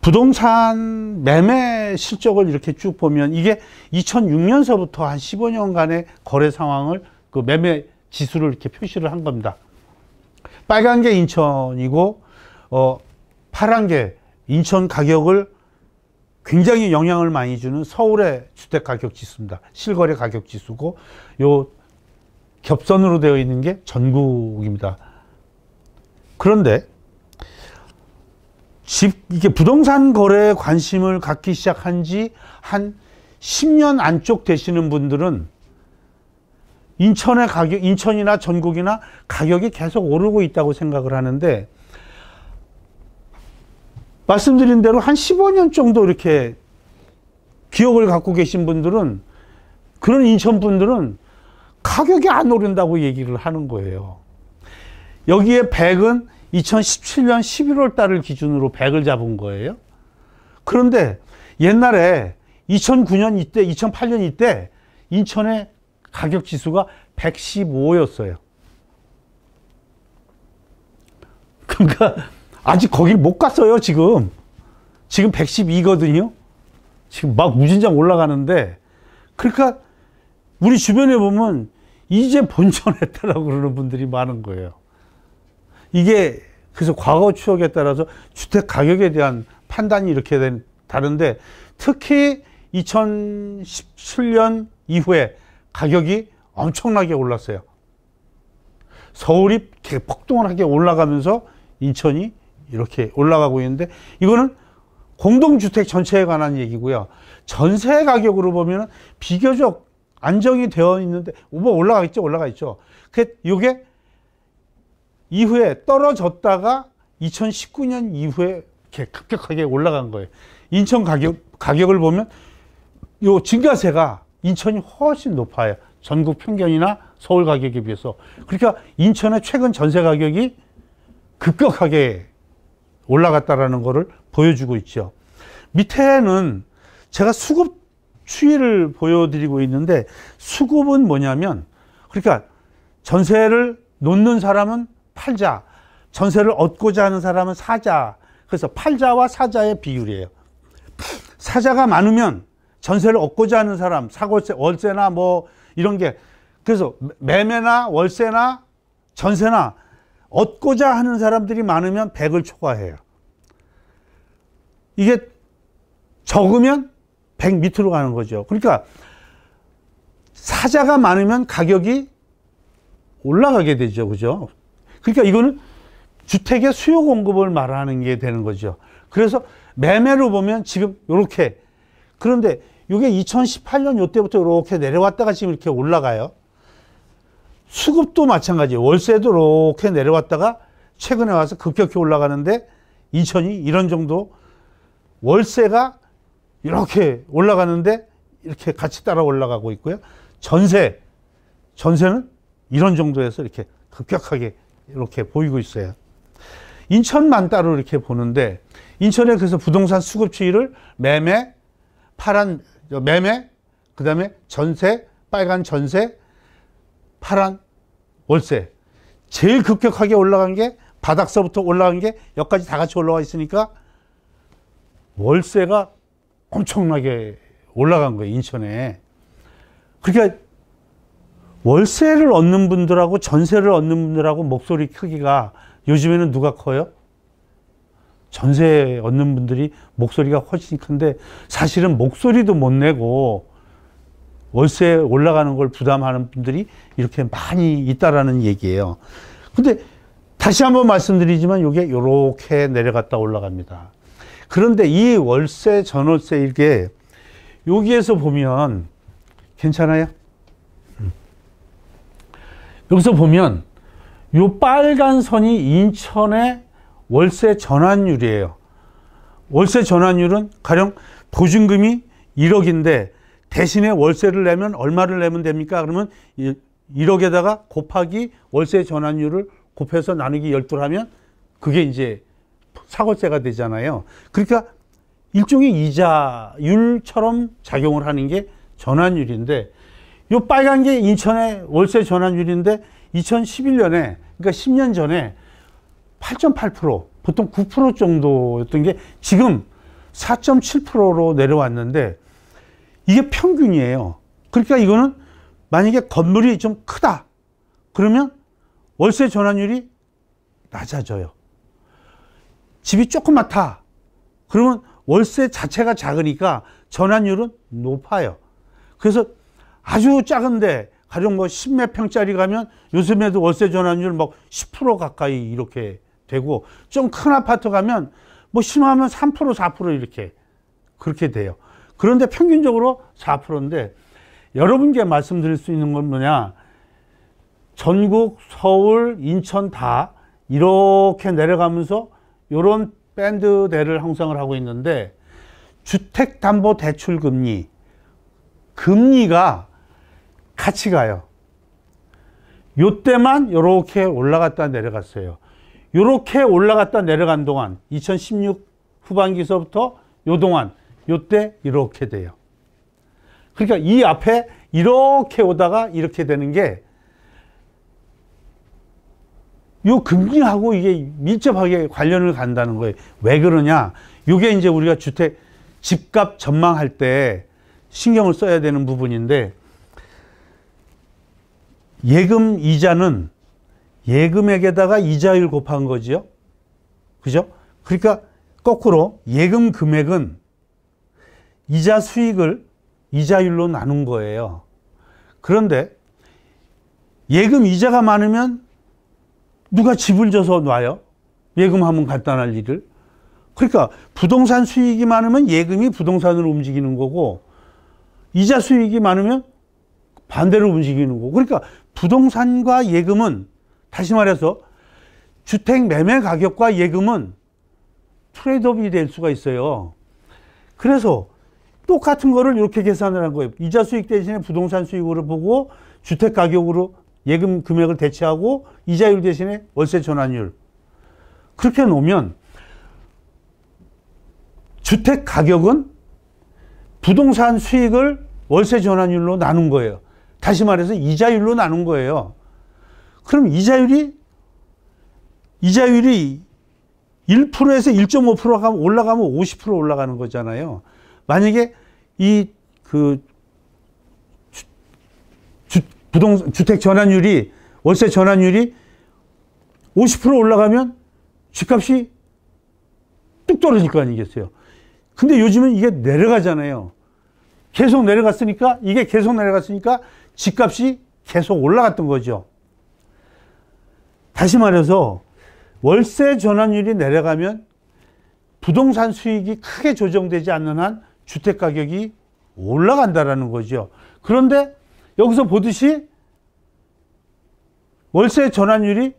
부동산 매매 실적을 이렇게 쭉 보면, 이게 2006년서부터 한 15년간의 거래 상황을, 그 매매 지수를 이렇게 표시를 한 겁니다. 빨간 게 인천이고, 파란 게 인천 가격을 굉장히 영향을 많이 주는 서울의 주택 가격 지수입니다. 실거래 가격 지수고, 요 겹선으로 되어 있는 게 전국입니다. 그런데 이게 부동산 거래에 관심을 갖기 시작한 지 한 10년 안쪽 되시는 분들은 인천의 가격, 인천이나 전국이나 가격이 계속 오르고 있다고 생각을 하는데, 말씀드린 대로 한 15년 정도 이렇게 기억을 갖고 계신 분들은, 그런 인천 분들은 가격이 안 오른다고 얘기를 하는 거예요. 여기에 100은 2017년 11월 달을 기준으로 100을 잡은 거예요. 그런데 옛날에 2009년 이때, 2008년 이때 인천의 가격 지수가 115였어요. 그러니까 아직 거길 못 갔어요, 지금. 지금 112거든요. 지금 막 무진장 올라가는데, 그러니까 우리 주변에 보면 이제 본전했다라고 그러는 분들이 많은 거예요. 이게 그래서 과거 추억에 따라서 주택 가격에 대한 판단이 이렇게 다른데, 특히 2017년 이후에 가격이 엄청나게 올랐어요. 서울이 폭등하게 올라가면서 인천이 이렇게 올라가고 있는데, 이거는 공동주택 전체에 관한 얘기고요. 전세 가격으로 보면 비교적 안정이 되어 있는데, 뭐 올라가 있죠. 이게 이후에 떨어졌다가 2019년 이후에 이렇게 급격하게 올라간 거예요. 인천 가격을 보면 요 증가세가 인천이 훨씬 높아요. 전국 평균이나 서울 가격에 비해서. 그러니까 인천의 최근 전세 가격이 급격하게 올라갔다라는 것을 보여주고 있죠. 밑에는 제가 수급 추이를 보여드리고 있는데, 수급은 뭐냐면, 그러니까 전세를 놓는 사람은 팔자, 전세를 얻고자 하는 사람은 사자. 그래서 팔자와 사자의 비율이에요. 사자가 많으면 전세를 얻고자 하는 사람, 사골세, 월세나 뭐 이런 게, 그래서 매매나 월세나 전세나 얻고자 하는 사람들이 많으면 100을 초과해요. 이게 적으면 100 밑으로 가는 거죠. 그러니까 사자가 많으면 가격이 올라가게 되죠. 그죠? 그러니까 이거는 주택의 수요 공급을 말하는 게 되는 거죠. 그래서 매매로 보면 지금 이렇게, 그런데 이게 2018년 이때부터 이렇게 내려왔다가 지금 이렇게 올라가요. 수급도 마찬가지예요. 월세도 이렇게 내려왔다가 최근에 와서 급격히 올라가는데, 인천이 이런 정도 월세가 이렇게 올라가는데 이렇게 같이 따라 올라가고 있고요. 전세는 이런 정도에서 이렇게 급격하게 이렇게 보이고 있어요. 인천만 따로 이렇게 보는데, 인천에 그래서 부동산 수급 추이를 매매, 그 다음에 전세, 빨간 전세, 파란 월세. 제일 급격하게 올라간 게, 바닥서부터 올라간 게 여기까지 다 같이 올라와 있으니까 월세가 엄청나게 올라간 거예요, 인천에. 그러니까 월세를 얻는 분들하고 전세를 얻는 분들하고 목소리 크기가 요즘에는 누가 커요? 전세 얻는 분들이 목소리가 훨씬 큰데, 사실은 목소리도 못 내고 월세 올라가는 걸 부담하는 분들이 이렇게 많이 있다라는 얘기예요. 근데 다시 한번 말씀드리지만 이게 이렇게 내려갔다 올라갑니다. 그런데 이 월세, 전월세, 이게 여기에서 보면 괜찮아요? 여기서 보면 요 빨간 선이 인천의 월세 전환율이에요. 월세 전환율은 가령 보증금이 1억인데 대신에 월세를 내면 얼마를 내면 됩니까? 그러면 1억에다가 곱하기 월세 전환율을 곱해서 나누기 12를 하면 그게 이제 사골세가 되잖아요. 그러니까 일종의 이자율처럼 작용을 하는 게 전환율인데, 요 빨간 게 인천의 월세 전환율인데 2011년에, 그러니까 10년 전에 8.8%, 보통 9% 정도였던 게 지금 4.7%로 내려왔는데, 이게 평균이에요. 그러니까 이거는 만약에 건물이 좀 크다 그러면 월세 전환율이 낮아져요. 집이 조그맣다 그러면 월세 자체가 작으니까 전환율은 높아요. 그래서 아주 작은데 가령 뭐 10몇 평짜리 가면 요즘에도 월세 전환율 막 10% 가까이 이렇게 되고, 좀 큰 아파트 가면 뭐 심하면 3% 4% 이렇게 그렇게 돼요. 그런데 평균적으로 4%인데 여러분께 말씀드릴 수 있는 건 뭐냐. 전국, 서울, 인천 다 이렇게 내려가면서 이런 밴드대를 형성을 하고 있는데 주택담보대출금리, 금리가 같이 가요. 요때만 이렇게 올라갔다 내려갔어요. 이렇게 올라갔다 내려간 동안 2016 후반기서부터 요 동안 요때 이렇게 돼요. 그러니까 이 앞에 이렇게 오다가 이렇게 되는 게 요 금리하고 이게 밀접하게 관련을 간다는 거예요. 왜 그러냐? 요게 이제 우리가 주택 집값 전망할 때 신경을 써야 되는 부분인데, 예금 이자는 예금액에다가 이자율 곱한 거지요. 그죠? 그러니까 거꾸로 예금 금액은 이자 수익을 이자율로 나눈 거예요. 그런데 예금 이자가 많으면 누가 집을 줘서 놔요? 예금하면 간단할 일을. 그러니까 부동산 수익이 많으면 예금이 부동산으로 움직이는 거고, 이자 수익이 많으면 반대로 움직이는 거고. 그러니까 부동산과 예금은, 다시 말해서 주택 매매 가격과 예금은 트레이드업이 될 수가 있어요. 그래서 똑같은 거를 이렇게 계산을 한 거예요. 이자 수익 대신에 부동산 수익으로 보고, 주택 가격으로 예금 금액을 대체하고, 이자율 대신에 월세 전환율. 그렇게 놓으면 주택 가격은 부동산 수익을 월세 전환율로 나눈 거예요. 다시 말해서 이자율로 나눈 거예요. 그럼 이자율이 1%에서 1.5%가 올라가면 50% 올라가는 거잖아요. 만약에 주택 전환율이, 월세 전환율이 50% 올라가면 집값이 뚝 떨어질 거 아니겠어요. 근데 요즘은 이게 내려가잖아요. 계속 내려갔으니까, 집값이 계속 올라갔던 거죠. 다시 말해서 월세 전환율이 내려가면 부동산 수익이 크게 조정되지 않는 한 주택 가격이 올라간다라는 거죠. 그런데 여기서 보듯이 월세 전환율이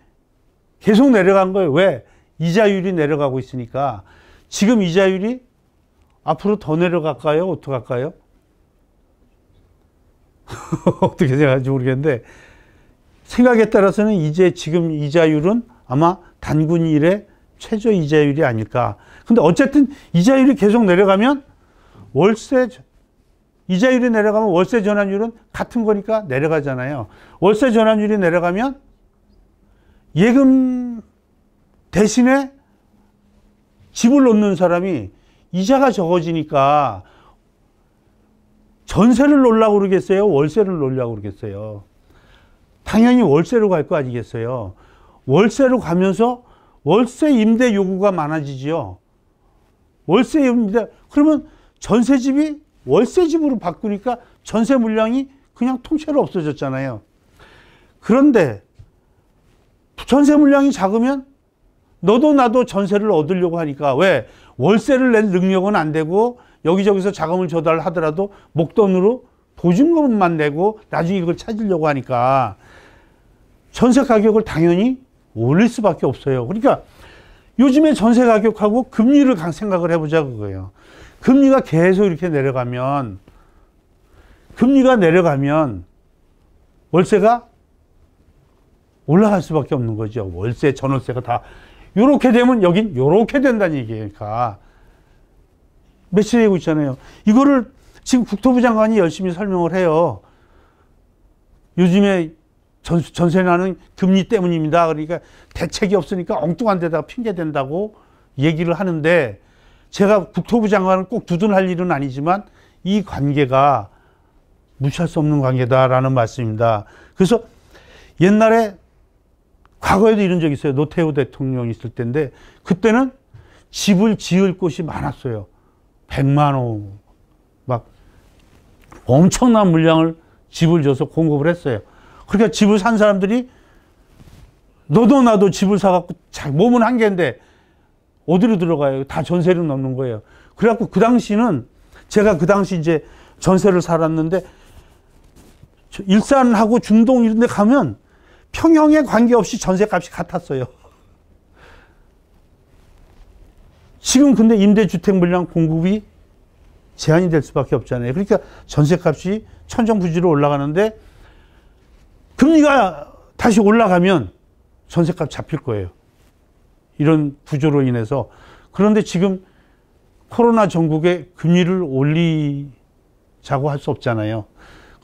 계속 내려간 거예요. 왜? 이자율이 내려가고 있으니까. 지금 이자율이 앞으로 더 내려갈까요? 어떡할까요? 어떻게 생각할지 모르겠는데, 생각에 따라서는 이제 지금 이자율은 아마 단군 이래 최저 이자율이 아닐까. 근데 어쨌든 이자율이 계속 내려가면 이자율이 내려가면 월세 전환율은 같은 거니까 내려가잖아요. 월세 전환율이 내려가면 예금 대신에 집을 놓는 사람이 이자가 적어지니까 전세를 놓으려고 그러겠어요? 월세를 놓으려고 그러겠어요? 당연히 월세로 갈 거 아니겠어요? 월세로 가면서 월세 임대 요구가 많아지지요. 월세 임대, 그러면 전세집이 월세집으로 바꾸니까 전세 물량이 그냥 통째로 없어졌잖아요. 그런데 전세 물량이 작으면 너도 나도 전세를 얻으려고 하니까, 왜? 월세를 낼 능력은 안 되고 여기저기서 자금을 조달하더라도 목돈으로 보증금만 내고 나중에 이걸 찾으려고 하니까 전세 가격을 당연히 올릴 수밖에 없어요. 그러니까 요즘에 전세 가격하고 금리를 생각을 해보자 그거예요. 금리가 계속 이렇게 내려가면 월세가 올라갈 수밖에 없는 거죠. 월세, 전월세가 다 요렇게 되면 여긴 요렇게 된다는 얘기니까. 며칠 되고 있잖아요. 이거를 지금 국토부 장관이 열심히 설명을 해요. 요즘에 전세 나는 금리 때문입니다. 그러니까 대책이 없으니까 엉뚱한 데다가 핑계 댄다고 얘기를 하는데, 제가 국토부 장관을 꼭 두둔할 일은 아니지만 이 관계가 무시할 수 없는 관계다라는 말씀입니다. 그래서 옛날에 과거에도 이런 적이 있어요. 노태우 대통령이 있을 때인데, 그때는 집을 지을 곳이 많았어요. 100만 호, 막 엄청난 물량을 집을 줘서 공급을 했어요. 그러니까 집을 산 사람들이 너도 나도 집을 사갖고 몸은 한 개인데 어디로 들어가요? 다 전세를 넣는 거예요. 그래갖고 그 당시는 제가 그 당시 이제 전세를 살았는데 일산하고 중동 이런 데 가면 평형에 관계없이 전세값이 같았어요. 지금 근데 임대주택 물량 공급이 제한이 될 수밖에 없잖아요. 그러니까 전세값이 천정부지로 올라가는데 금리가 다시 올라가면 전세값 잡힐 거예요. 이런 구조로 인해서. 그런데 지금 코로나 전국에 금리를 올리자고 할 수 없잖아요.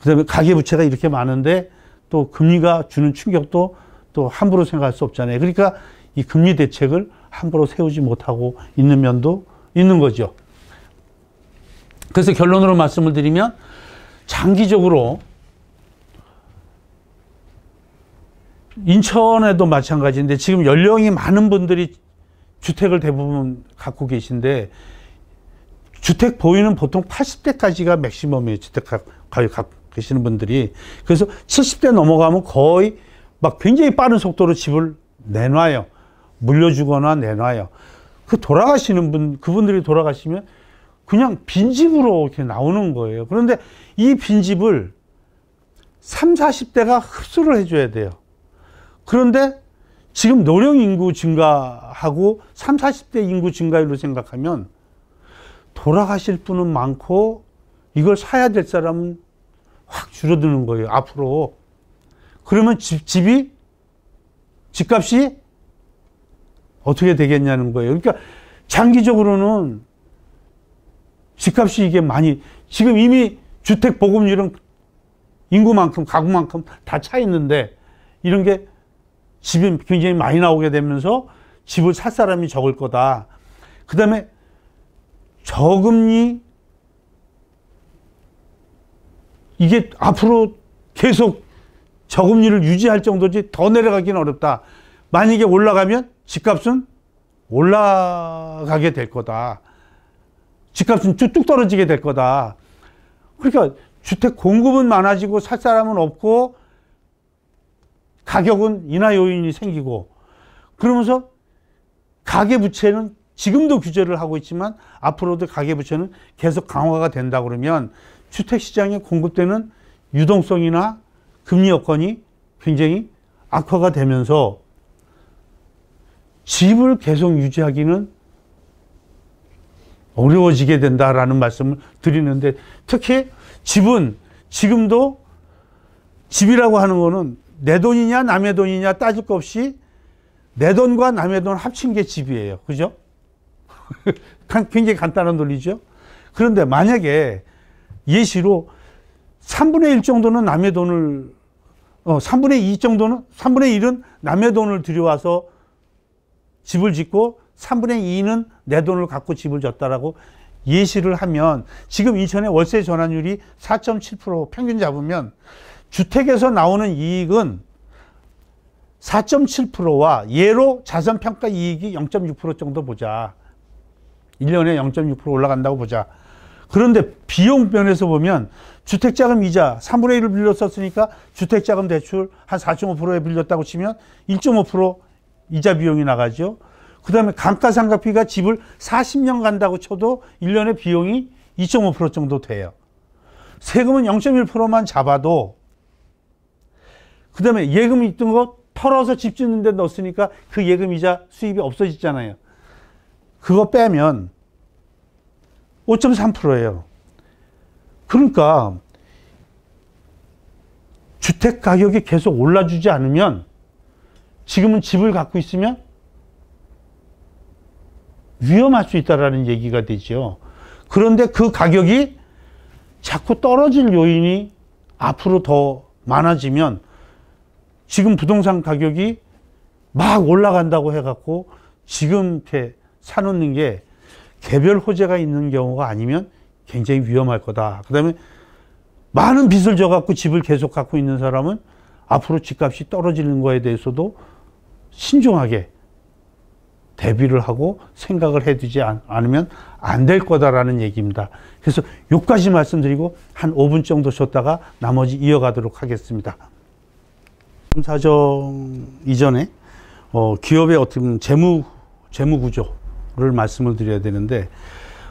그 다음에 가계부채가 이렇게 많은데 또 금리가 주는 충격도 또 함부로 생각할 수 없잖아요. 그러니까 이 금리 대책을 함부로 세우지 못하고 있는 면도 있는 거죠. 그래서 결론으로 말씀을 드리면 장기적으로 인천에도 마찬가지인데 지금 연령이 많은 분들이 주택을 대부분 갖고 계신데 주택 보유는 보통 80대까지가 맥시멈이에요. 주택 갖고 계시는 분들이. 그래서 70대 넘어가면 거의 막 굉장히 빠른 속도로 집을 내놔요. 물려주거나 내놔요. 그 돌아가시는 분, 그분들이 돌아가시면 그냥 빈집으로 이렇게 나오는 거예요. 그런데 이 빈집을 30, 40대가 흡수를 해줘야 돼요. 그런데 지금 노령 인구 증가하고 30, 40대 인구 증가율로 생각하면 돌아가실 분은 많고 이걸 사야 될 사람은 확 줄어드는 거예요. 앞으로. 그러면 집값이 어떻게 되겠냐는 거예요. 그러니까 장기적으로는 집값이 이게 많이, 지금 이미 주택 보급률은 인구만큼, 가구만큼 다 차 있는데 이런 게 집이 굉장히 많이 나오게 되면서 집을 살 사람이 적을 거다. 그 다음에 저금리, 이게 앞으로 계속 저금리를 유지할 정도지 더 내려가기는 어렵다. 만약에 올라가면 집값은 올라가게 될 거다. 집값은 뚝뚝 떨어지게 될 거다. 그러니까 주택 공급은 많아지고 살 사람은 없고 가격은 인하 요인이 생기고 그러면서 가계부채는 지금도 규제를 하고 있지만 앞으로도 가계부채는 계속 강화가 된다 그러면 주택시장에 공급되는 유동성이나 금리 여건이 굉장히 악화가 되면서 집을 계속 유지하기는 어려워지게 된다라는 말씀을 드리는데 특히 집은 지금도 집이라고 하는 거는 내 돈이냐 남의 돈이냐 따질 것 없이 내 돈과 남의 돈 합친 게 집이에요. 그죠? 굉장히 간단한 논리죠. 그런데 만약에 예시로 3분의 1 정도는 남의 돈을 3분의 2 정도는 3분의 1은 남의 돈을 들여와서 집을 짓고 3분의 2는 내 돈을 갖고 집을 졌다라고 예시를 하면 지금 인천의 월세 전환율이 4.7% 평균 잡으면 주택에서 나오는 이익은 4.7%와 예로 자산평가 이익이 0.6% 정도 보자. 1년에 0.6% 올라간다고 보자. 그런데 비용 면에서 보면 주택자금 이자 3분의 1을 빌렸었으니까 주택자금 대출 한 4.5%에 빌렸다고 치면 1.5% 이자 비용이 나가죠. 그 다음에 감가상각비가 집을 40년 간다고 쳐도 1년에 비용이 2.5% 정도 돼요. 세금은 0.1%만 잡아도 그 다음에 예금 있던 거 털어서 집 짓는 데 넣었으니까 그 예금이자 수입이 없어지잖아요. 그거 빼면 5.3%예요. 그러니까 주택 가격이 계속 올라주지 않으면 지금은 집을 갖고 있으면 위험할 수 있다는 얘기가 되죠. 그런데 그 가격이 자꾸 떨어질 요인이 앞으로 더 많아지면 지금 부동산 가격이 막 올라간다고 해갖고 지금 이렇게 사놓는 게 개별 호재가 있는 경우가 아니면 굉장히 위험할 거다. 그 다음에 많은 빚을 져갖고 집을 계속 갖고 있는 사람은 앞으로 집값이 떨어지는 거에 대해서도 신중하게 대비를 하고 생각을 해두지 않으면 안 될 거다라는 얘기입니다. 그래서 여기까지 말씀드리고 한 5분 정도 쉬었다가 나머지 이어가도록 하겠습니다. 사정 이전에 기업의 어떤 재무 구조를 말씀을 드려야 되는데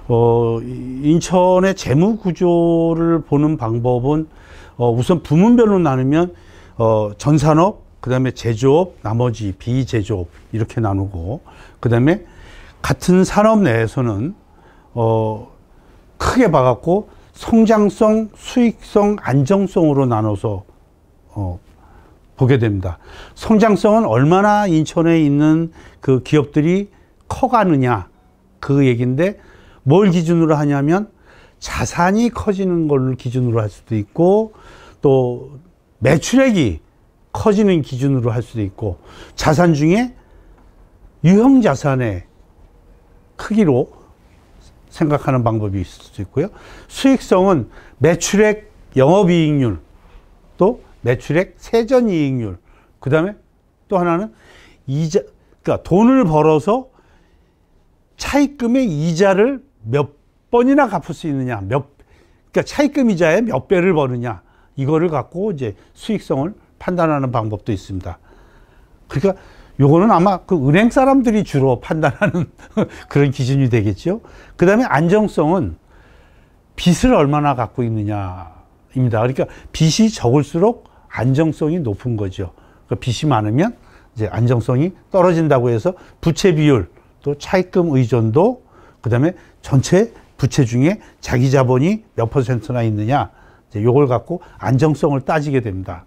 인천의 재무 구조를 보는 방법은 우선 부문별로 나누면 전산업, 그다음에 제조업, 나머지 비제조업 이렇게 나누고, 그다음에 같은 산업 내에서는 크게 봐갖고 성장성, 수익성, 안정성으로 나눠서 보게 됩니다. 성장성은 얼마나 인천에 있는 그 기업들이 커가느냐 그 얘기인데, 뭘 기준으로 하냐면 자산이 커지는 걸 기준으로 할 수도 있고, 또 매출액이 커지는 기준으로 할 수도 있고, 자산 중에 유형 자산의 크기로 생각하는 방법이 있을 수도 있고요. 수익성은 매출액 영업이익률, 또 매출액 세전이익률, 그 다음에 또 하나는 이자, 그러니까 돈을 벌어서 차입금의 이자를 몇 번이나 갚을 수 있느냐, 그러니까 차입금 이자에 몇 배를 버느냐, 이거를 갖고 이제 수익성을 판단하는 방법도 있습니다. 그러니까 요거는 아마 그 은행 사람들이 주로 판단하는 그런 기준이 되겠죠. 그 다음에 안정성은 빚을 얼마나 갖고 있느냐입니다. 그러니까 빚이 적을수록 안정성이 높은 거죠. 그러니까 빚이 많으면 이제 안정성이 떨어진다고 해서 부채 비율, 또 차입금 의존도, 그 다음에 전체 부채 중에 자기 자본이 몇 %나 있느냐, 이제 요걸 갖고 안정성을 따지게 됩니다.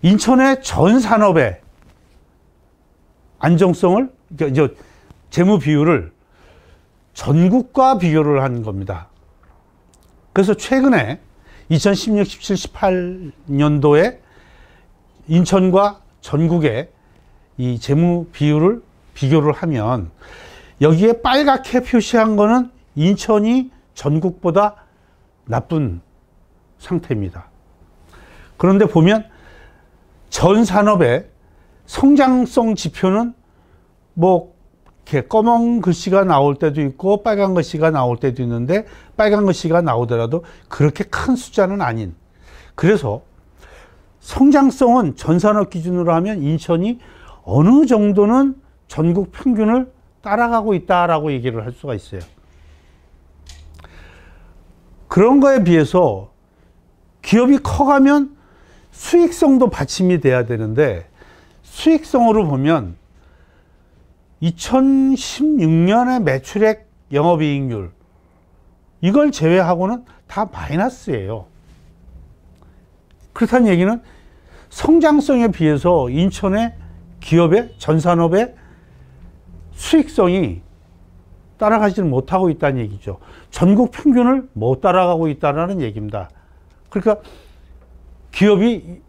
인천의 전 산업의 안정성을, 그러니까 이제 재무 비율을 전국과 비교를 한 겁니다. 그래서 최근에 2016, 17, 18년도에 인천과 전국의 이 재무 비율을 비교를 하면, 여기에 빨갛게 표시한 거는 인천이 전국보다 나쁜 상태입니다. 그런데 보면 전 산업의 성장성 지표는 뭐 이렇게 검은 글씨가 나올 때도 있고 빨간 글씨가 나올 때도 있는데, 빨간 글씨가 나오더라도 그렇게 큰 숫자는 아닌, 그래서 성장성은 전 산업 기준으로 하면 인천이 어느 정도는 전국 평균을 따라가고 있다라고 얘기를 할 수가 있어요. 그런 거에 비해서 기업이 커가면 수익성도 받침이 돼야 되는데, 수익성으로 보면 2016년의 매출액 영업이익률, 이걸 제외하고는 다 마이너스예요. 그렇다는 얘기는 성장성에 비해서 인천의 기업의 전산업의 수익성이 따라가지를 못하고 있다는 얘기죠. 전국 평균을 못 따라가고 있다는 얘기입니다. 그러니까 기업이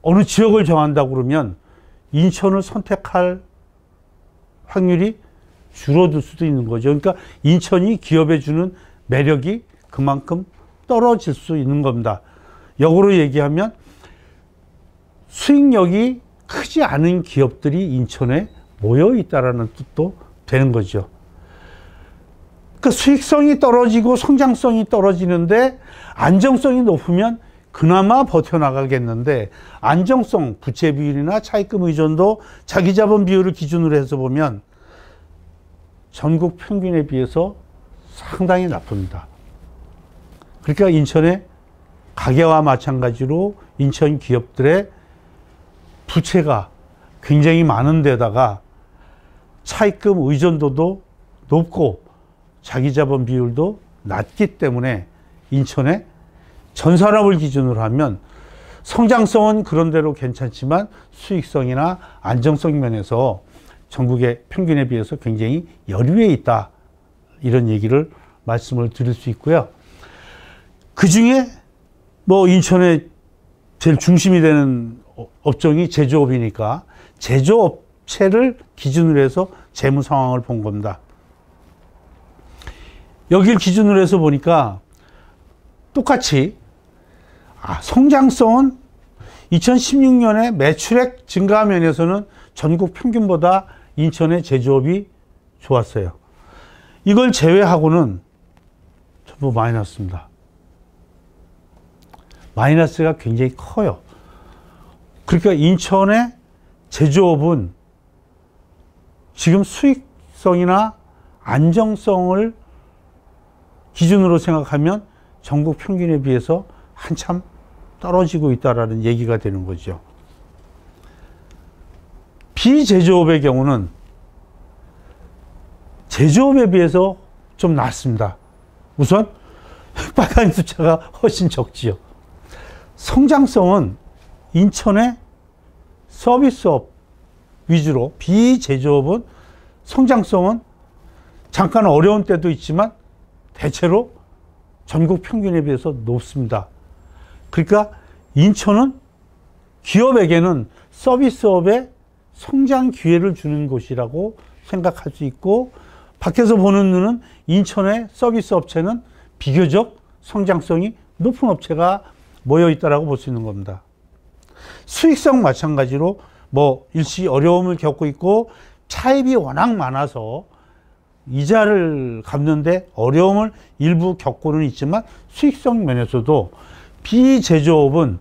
어느 지역을 정한다고 그러면 인천을 선택할 확률이 줄어들 수도 있는 거죠. 그러니까 인천이 기업에 주는 매력이 그만큼 떨어질 수 있는 겁니다. 역으로 얘기하면 수익력이 크지 않은 기업들이 인천에 모여 있다라는 뜻도 되는 거죠. 그 수익성이 떨어지고 성장성이 떨어지는데 안정성이 높으면 그나마 버텨나가겠는데, 안정성, 부채 비율이나 차입금 의존도, 자기 자본 비율을 기준으로 해서 보면 전국 평균에 비해서 상당히 나쁩니다. 그러니까 인천의 가게와 마찬가지로 인천 기업들의 부채가 굉장히 많은 데다가 차입금 의존도도 높고 자기 자본 비율도 낮기 때문에 인천의 전산업을 기준으로 하면 성장성은 그런대로 괜찮지만 수익성이나 안정성 면에서 전국의 평균에 비해서 굉장히 열위에 있다, 이런 얘기를 말씀을 드릴 수 있고요. 그 중에 뭐 인천의 제일 중심이 되는 업종이 제조업이니까 제조업체를 기준으로 해서 재무 상황을 본 겁니다. 여기를 기준으로 해서 보니까 똑같이 성장성은 2016년에 매출액 증가 면에서는 전국 평균보다 인천의 제조업이 좋았어요. 이걸 제외하고는 전부 마이너스입니다. 마이너스가 굉장히 커요. 그러니까 인천의 제조업은 지금 수익성이나 안정성을 기준으로 생각하면 전국 평균에 비해서 한참 떨어지고 있다라는 얘기가 되는 거죠. 비제조업의 경우는 제조업에 비해서 좀 낮습니다. 우선 빨간 숫자가 훨씬 적지요. 성장성은 인천의 서비스업 위주로, 비제조업은 성장성은 잠깐 어려운 때도 있지만 대체로 전국 평균에 비해서 높습니다. 그러니까 인천은 기업에게는 서비스업에 성장 기회를 주는 곳이라고 생각할 수 있고, 밖에서 보는 눈은 인천의 서비스 업체는 비교적 성장성이 높은 업체가 모여 있다라고 볼 수 있는 겁니다. 수익성 마찬가지로 일시 어려움을 겪고 있고 차입이 워낙 많아서 이자를 갚는데 어려움을 일부 겪고는 있지만 수익성 면에서도 비제조업은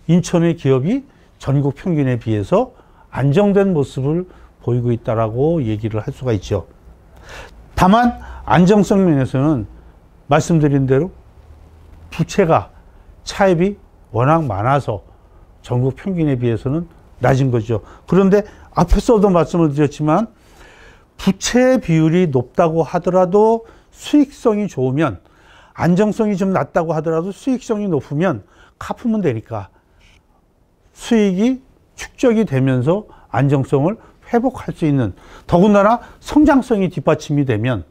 인천의 기업이 전국 평균에 비해서 안정된 모습을 보이고 있다라고 얘기를 할 수가 있죠. 다만 안정성 면에서는 말씀드린 대로 부채가 차입이 워낙 많아서 전국 평균에 비해서는 낮은 거죠. 그런데 앞에서도 말씀을 드렸지만 부채 비율이 높다고 하더라도 수익성이 좋으면, 안정성이 좀 낮다고 하더라도 수익성이 높으면 갚으면 되니까 수익이 축적이 되면서 안정성을 회복할 수 있는, 더군다나 성장성이 뒷받침이 되면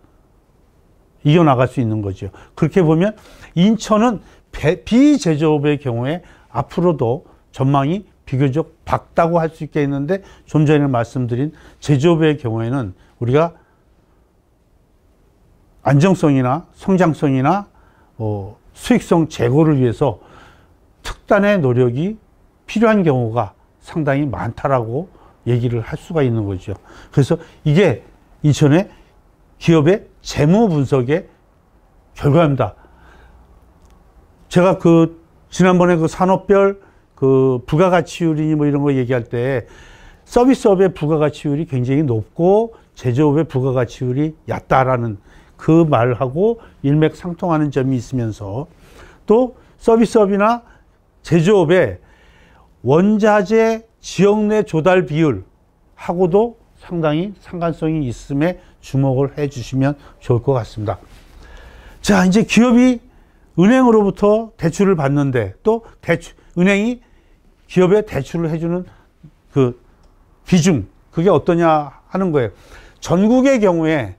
이겨나갈 수 있는 거죠. 그렇게 보면 인천은 비제조업의 경우에 앞으로도 전망이 비교적 밝다고 할 수 있겠는데, 좀 전에 말씀드린 제조업의 경우에는 우리가 안정성이나 성장성이나 수익성 제고를 위해서 특단의 노력이 필요한 경우가 상당히 많다라고 얘기를 할 수가 있는 거죠. 그래서 이게 인천의 기업의 재무 분석의 결과입니다. 제가 지난번에 산업별 부가가치율이니 이런 거 얘기할 때 서비스업의 부가가치율이 굉장히 높고 제조업의 부가가치율이 얕다라는 그 말하고 일맥상통하는 점이 있으면서, 또 서비스업이나 제조업의 원자재 지역 내 조달 비율하고도 상당히 상관성이 있음에 주목을 해 주시면 좋을 것 같습니다. 자, 이제 기업이 은행으로부터 대출을 받는데, 또 은행이 기업에 대출을 해주는 그 비중, 그게 어떠냐 하는 거예요. 전국의 경우에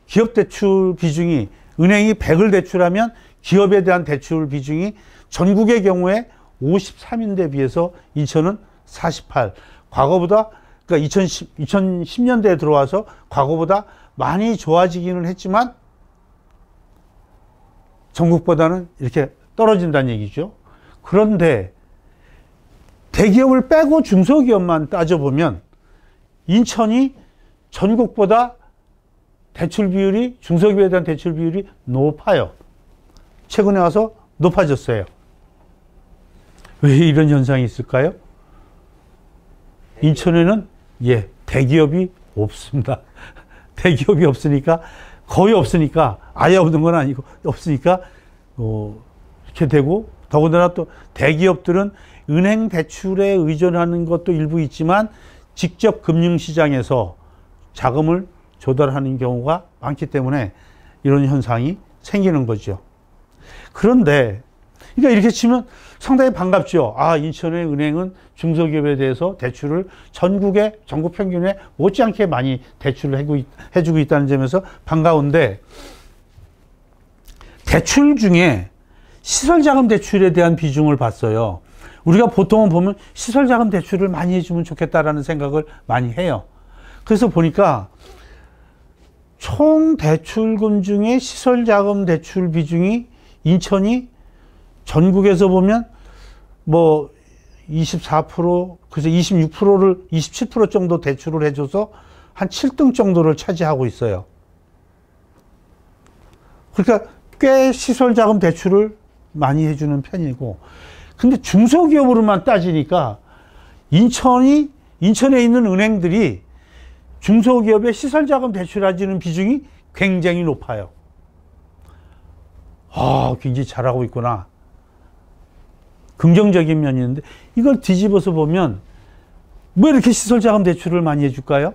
기업 대출 비중이, 은행이 100을 대출하면 기업에 대한 대출 비중이 전국의 경우에 53인데 비해서 인천은 48. 과거보다, 그러니까 2010년대에 들어와서 과거보다 많이 좋아지기는 했지만 전국보다는 이렇게 떨어진다는 얘기죠. 그런데 대기업을 빼고 중소기업만 따져보면 인천이 전국보다 대출 비율이, 중소기업에 대한 대출 비율이 높아요. 최근에 와서 높아졌어요. 왜 이런 현상이 있을까요? 인천에는 대기업이 없습니다. 대기업이 없으니까, 거의 없으니까, 아예 없는 건 아니고 없으니까 이렇게 되고, 더군다나 또 대기업들은 은행 대출에 의존하는 것도 일부 있지만 직접 금융시장에서 자금을 조달하는 경우가 많기 때문에 이런 현상이 생기는 거죠. 그런데 그러니까 이렇게 치면 상당히 반갑죠. 아, 인천의 은행은 중소기업에 대해서 대출을 전국 평균에 못지않게 많이 대출을 해주고 있다는 점에서 반가운데, 대출 중에 시설자금 대출에 대한 비중을 봤어요. 우리가 보통은 보면 시설자금 대출을 많이 해주면 좋겠다라는 생각을 많이 해요. 그래서 보니까 총 대출금 중에 시설자금 대출 비중이 인천이 전국에서 보면 24%, 그래서 26%를, 27% 정도 대출을 해줘서 한 7등 정도를 차지하고 있어요. 그러니까 꽤 시설자금 대출을 많이 해주는 편이고, 근데 중소기업으로만 따지니까 인천에 있는 은행들이 중소기업에 시설자금 대출해주는 비중이 굉장히 높아요. 굉장히 잘하고 있구나. 긍정적인 면이 있는데 이걸 뒤집어서 보면 왜 이렇게 시설자금 대출을 많이 해줄까요?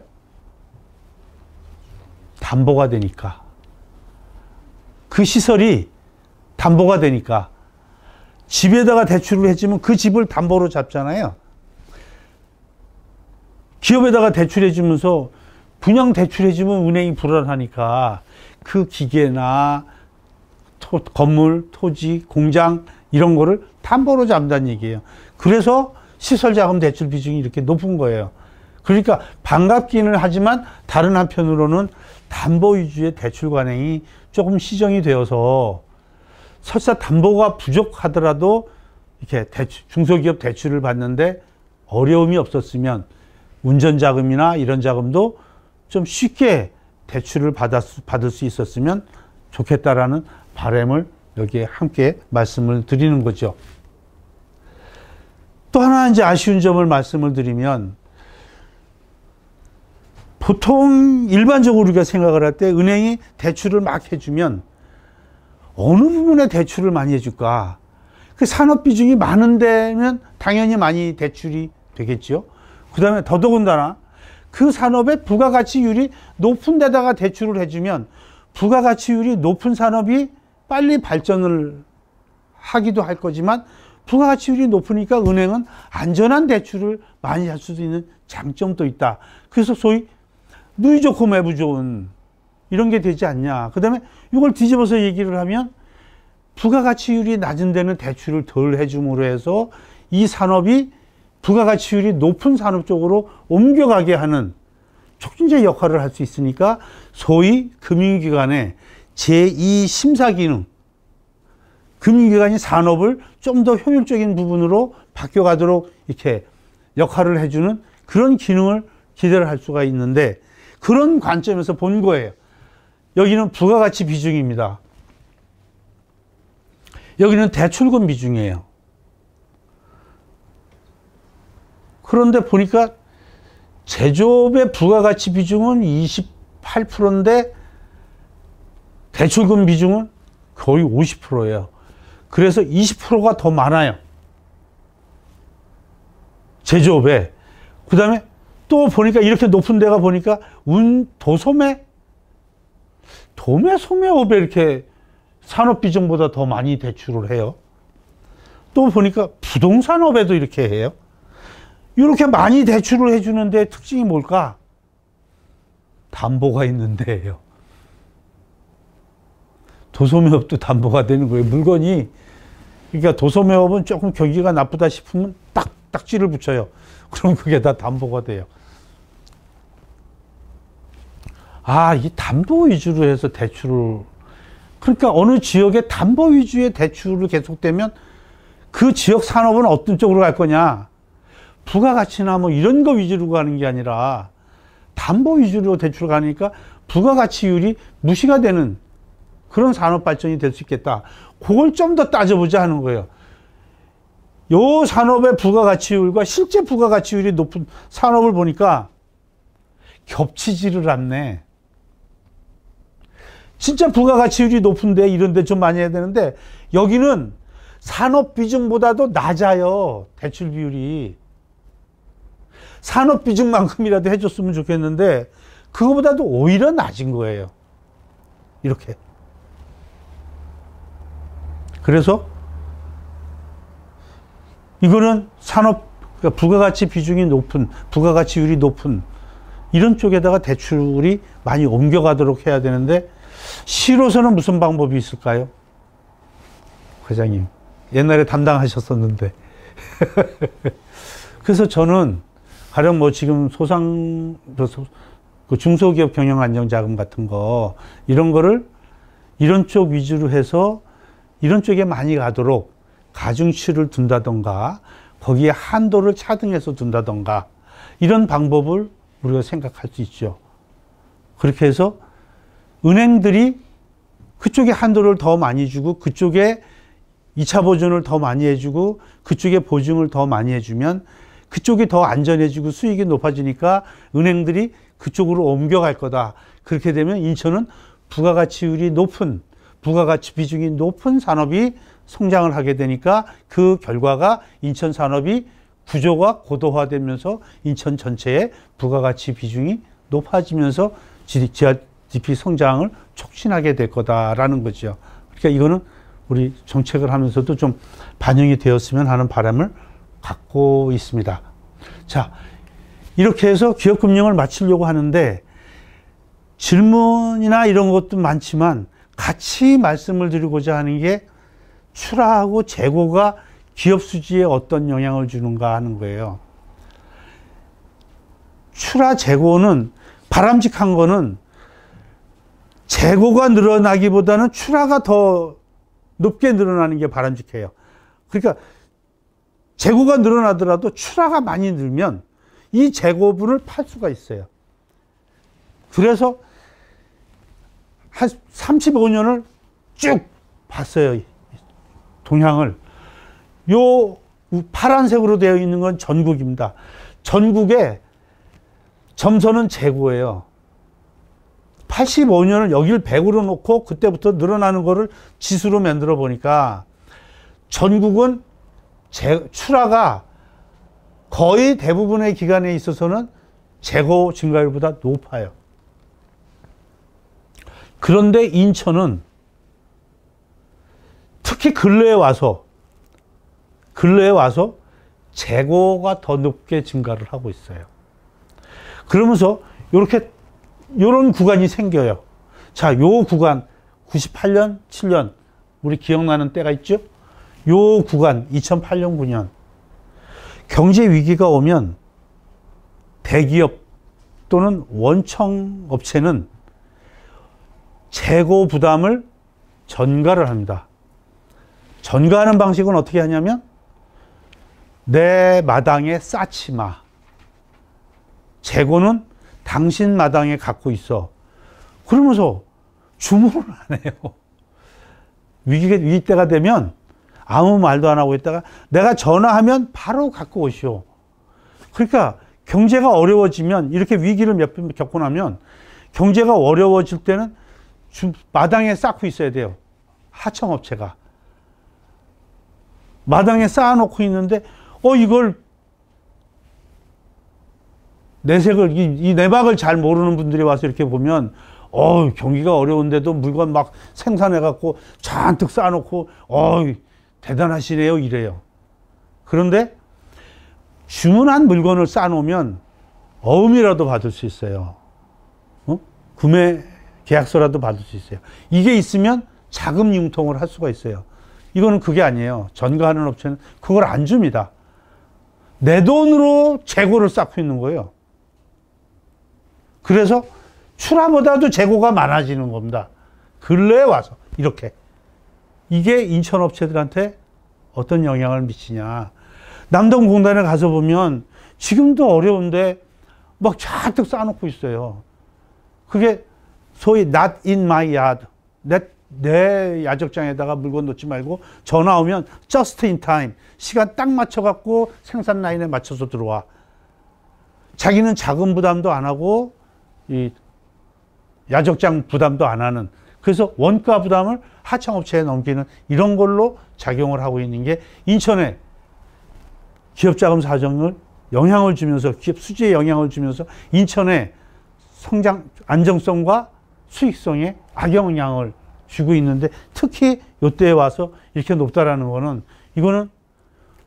담보가 되니까. 그 시설이 담보가 되니까. 집에다가 대출을 해주면 그 집을 담보로 잡잖아요. 기업에다가 대출해주면서 분양 대출해주면 은행이 불안하니까 그 기계나 건물, 토지, 공장 이런 거를 담보로 잡는다는 얘기예요. 그래서 시설자금 대출 비중이 이렇게 높은 거예요. 그러니까 반갑기는 하지만 다른 한편으로는 담보 위주의 대출 관행이 조금 시정이 되어서 설사 담보가 부족하더라도 이렇게 중소기업 대출을 받는데 어려움이 없었으면 운전자금이나 이런 자금도 좀 쉽게 대출을 받을 수 있었으면 좋겠다라는 바람을 여기에 함께 말씀을 드리는 거죠. 또 하나 이제 아쉬운 점을 말씀을 드리면 보통 일반적으로 우리가 생각을 할 때 은행이 대출을 막 해주면 어느 부분에 대출을 많이 해줄까? 그 산업 비중이 많은 데면 당연히 많이 대출이 되겠죠. 그 다음에 더더군다나 그 산업의 부가가치율이 높은 데다가 대출을 해주면 부가가치율이 높은 산업이 빨리 발전을 하기도 할 거지만 부가가치율이 높으니까 은행은 안전한 대출을 많이 할 수도 있는 장점도 있다. 그래서 소위 누이 좋고 매부 좋은 이런 게 되지 않냐. 그 다음에 이걸 뒤집어서 얘기를 하면 부가가치율이 낮은 데는 대출을 덜 해줌으로 해서 이 산업이 부가가치율이 높은 산업 쪽으로 옮겨가게 하는 촉진제 역할을 할 수 있으니까 소위 금융기관의 제2심사 기능, 금융기관이 산업을 좀 더 효율적인 부분으로 바뀌어가도록 이렇게 역할을 해주는 그런 기능을 기대를 할 수가 있는데 그런 관점에서 본 거예요. 여기는 부가가치 비중입니다. 여기는 대출금 비중이에요. 그런데 보니까 제조업의 부가가치 비중은 28%인데 대출금 비중은 거의 50%예요. 그래서 20%가 더 많아요. 제조업에. 그 다음에 또 보니까 이렇게 높은 데가 보니까 도매 소매업에 이렇게 산업 비중보다 더 많이 대출을 해요. 또 보니까 부동산업에도 이렇게 해요. 이렇게 많이 대출을 해주는데 특징이 뭘까? 담보가 있는 데예요. 도소매업도 담보가 되는 거예요. 물건이. 그러니까 도소매업은 조금 경기가 나쁘다 싶으면 딱지를 붙여요. 그럼 그게 다 담보가 돼요. 이 담보 위주로 해서 대출을, 그러니까 어느 지역에 담보 위주의 대출을 계속되면 그 지역 산업은 어떤 쪽으로 갈 거냐? 부가가치나 뭐 이런 거 위주로 가는 게 아니라 담보 위주로 대출 가니까 부가가치율이 무시가 되는 그런 산업 발전이 될 수 있겠다. 그걸 좀 더 따져보자 하는 거예요. 요 산업의 부가가치율과 실제 부가가치율이 높은 산업을 보니까 겹치지를 않네. 진짜 부가가치율이 높은데 이런 데 좀 많이 해야 되는데 여기는 산업 비중보다도 낮아요. 대출 비율이. 산업 비중만큼이라도 해줬으면 좋겠는데 그거보다도 오히려 낮은 거예요. 이렇게. 그래서 이거는 산업, 그러니까 부가가치 비중이 높은, 부가가치율이 높은 이런 쪽에다가 대출이 많이 옮겨가도록 해야 되는데 시로서는 무슨 방법이 있을까요? 회장님, 옛날에 담당하셨었는데. 그래서 저는 가령 뭐 지금 그 중소기업 경영안정자금 같은 거 이런 거를 이런 쪽 위주로 해서 이런 쪽에 많이 가도록 가중치를 둔다던가 거기에 한도를 차등해서 둔다던가 이런 방법을 우리가 생각할 수 있죠. 그렇게 해서 은행들이 그쪽에 한도를 더 많이 주고 그쪽에 2차 보존을 더 많이 해주고 그쪽에 보증을 더 많이 해주면 그쪽이 더 안전해지고 수익이 높아지니까 은행들이 그쪽으로 옮겨갈 거다. 그렇게 되면 인천은 부가가치율이 높은 부가가치 비중이 높은 산업이 성장을 하게 되니까 그 결과가 인천 산업이 구조가 고도화되면서 인천 전체의 부가가치 비중이 높아지면서 GDP 성장을 촉진하게 될 거다라는 거죠. 그러니까 이거는 우리 정책을 하면서도 좀 반영이 되었으면 하는 바람을 갖고 있습니다. 자, 이렇게 해서 기업금융을 마치려고 하는데 질문이나 이런 것도 많지만 같이 말씀을 드리고자 하는 게 출하하고 재고가 기업 수지에 어떤 영향을 주는가 하는 거예요. 출하 재고는 바람직한 거는 재고가 늘어나기보다는 출하가 더 높게 늘어나는 게 바람직해요. 그러니까 재고가 늘어나더라도 출하가 많이 늘면 이 재고분을 팔 수가 있어요. 그래서 한 35년을 쭉 봤어요. 동향을. 요 파란색으로 되어 있는 건 전국입니다. 전국에 점선은 재고예요. 85년을 여기를 100으로 놓고 그때부터 늘어나는 거를 지수로 만들어 보니까 전국은 출하가 거의 대부분의 기간에 있어서는 재고 증가율보다 높아요. 그런데 인천은 특히 근래에 와서 재고가 더 높게 증가를 하고 있어요. 그러면서 요런 구간이 생겨요. 자, 요 구간 98년, 7년 우리 기억나는 때가 있죠? 요 구간 2008년, 9년 경제 위기가 오면 대기업 또는 원청 업체는 재고 부담을 전가를 합니다. 전가하는 방식은 어떻게 하냐면 내 마당에 쌓지 마. 재고는 당신 마당에 갖고 있어. 그러면서 주문을 안 해요. 위기 때가 되면 아무 말도 안 하고 있다가 내가 전화하면 바로 갖고 오시오. 그러니까 경제가 어려워지면 이렇게 위기를 몇 번 겪고 나면 경제가 어려워질 때는 마당에 쌓고 있어야 돼요. 하청업체가. 마당에 쌓아놓고 있는데 이걸 내색을 이 내막을 잘 모르는 분들이 와서 이렇게 보면 경기가 어려운데도 물건 막 생산해 갖고 잔뜩 쌓아놓고 대단하시네요 이래요. 그런데 주문한 물건을 쌓아놓으면 어음이라도 받을 수 있어요. 구매 계약서라도 받을 수 있어요. 이게 있으면 자금 융통을 할 수가 있어요. 이거는 그게 아니에요. 전가하는 업체는 그걸 안 줍니다. 내 돈으로 재고를 쌓고 있는 거예요. 그래서 출하보다도 재고가 많아지는 겁니다. 근래에 와서 이렇게. 이게 인천 업체들한테 어떤 영향을 미치냐. 남동공단에 가서 보면 지금도 어려운데 막 잔뜩 쌓아놓고 있어요. 그게 소위 not in my yard. 내 야적장에다가 물건 놓지 말고 전화 오면 just in time. 시간 딱 맞춰갖고 생산 라인에 맞춰서 들어와. 자기는 자금 부담도 안 하고 이 야적장 부담도 안 하는, 그래서 원가 부담을 하청업체에 넘기는 이런 걸로 작용을 하고 있는 게 인천의 기업자금 사정을 영향을 주면서, 기업 수지에 영향을 주면서 인천의 성장 안정성과 수익성에 악영향을 주고 있는데, 특히 이때에 와서 이렇게 높다라는 거는, 이거는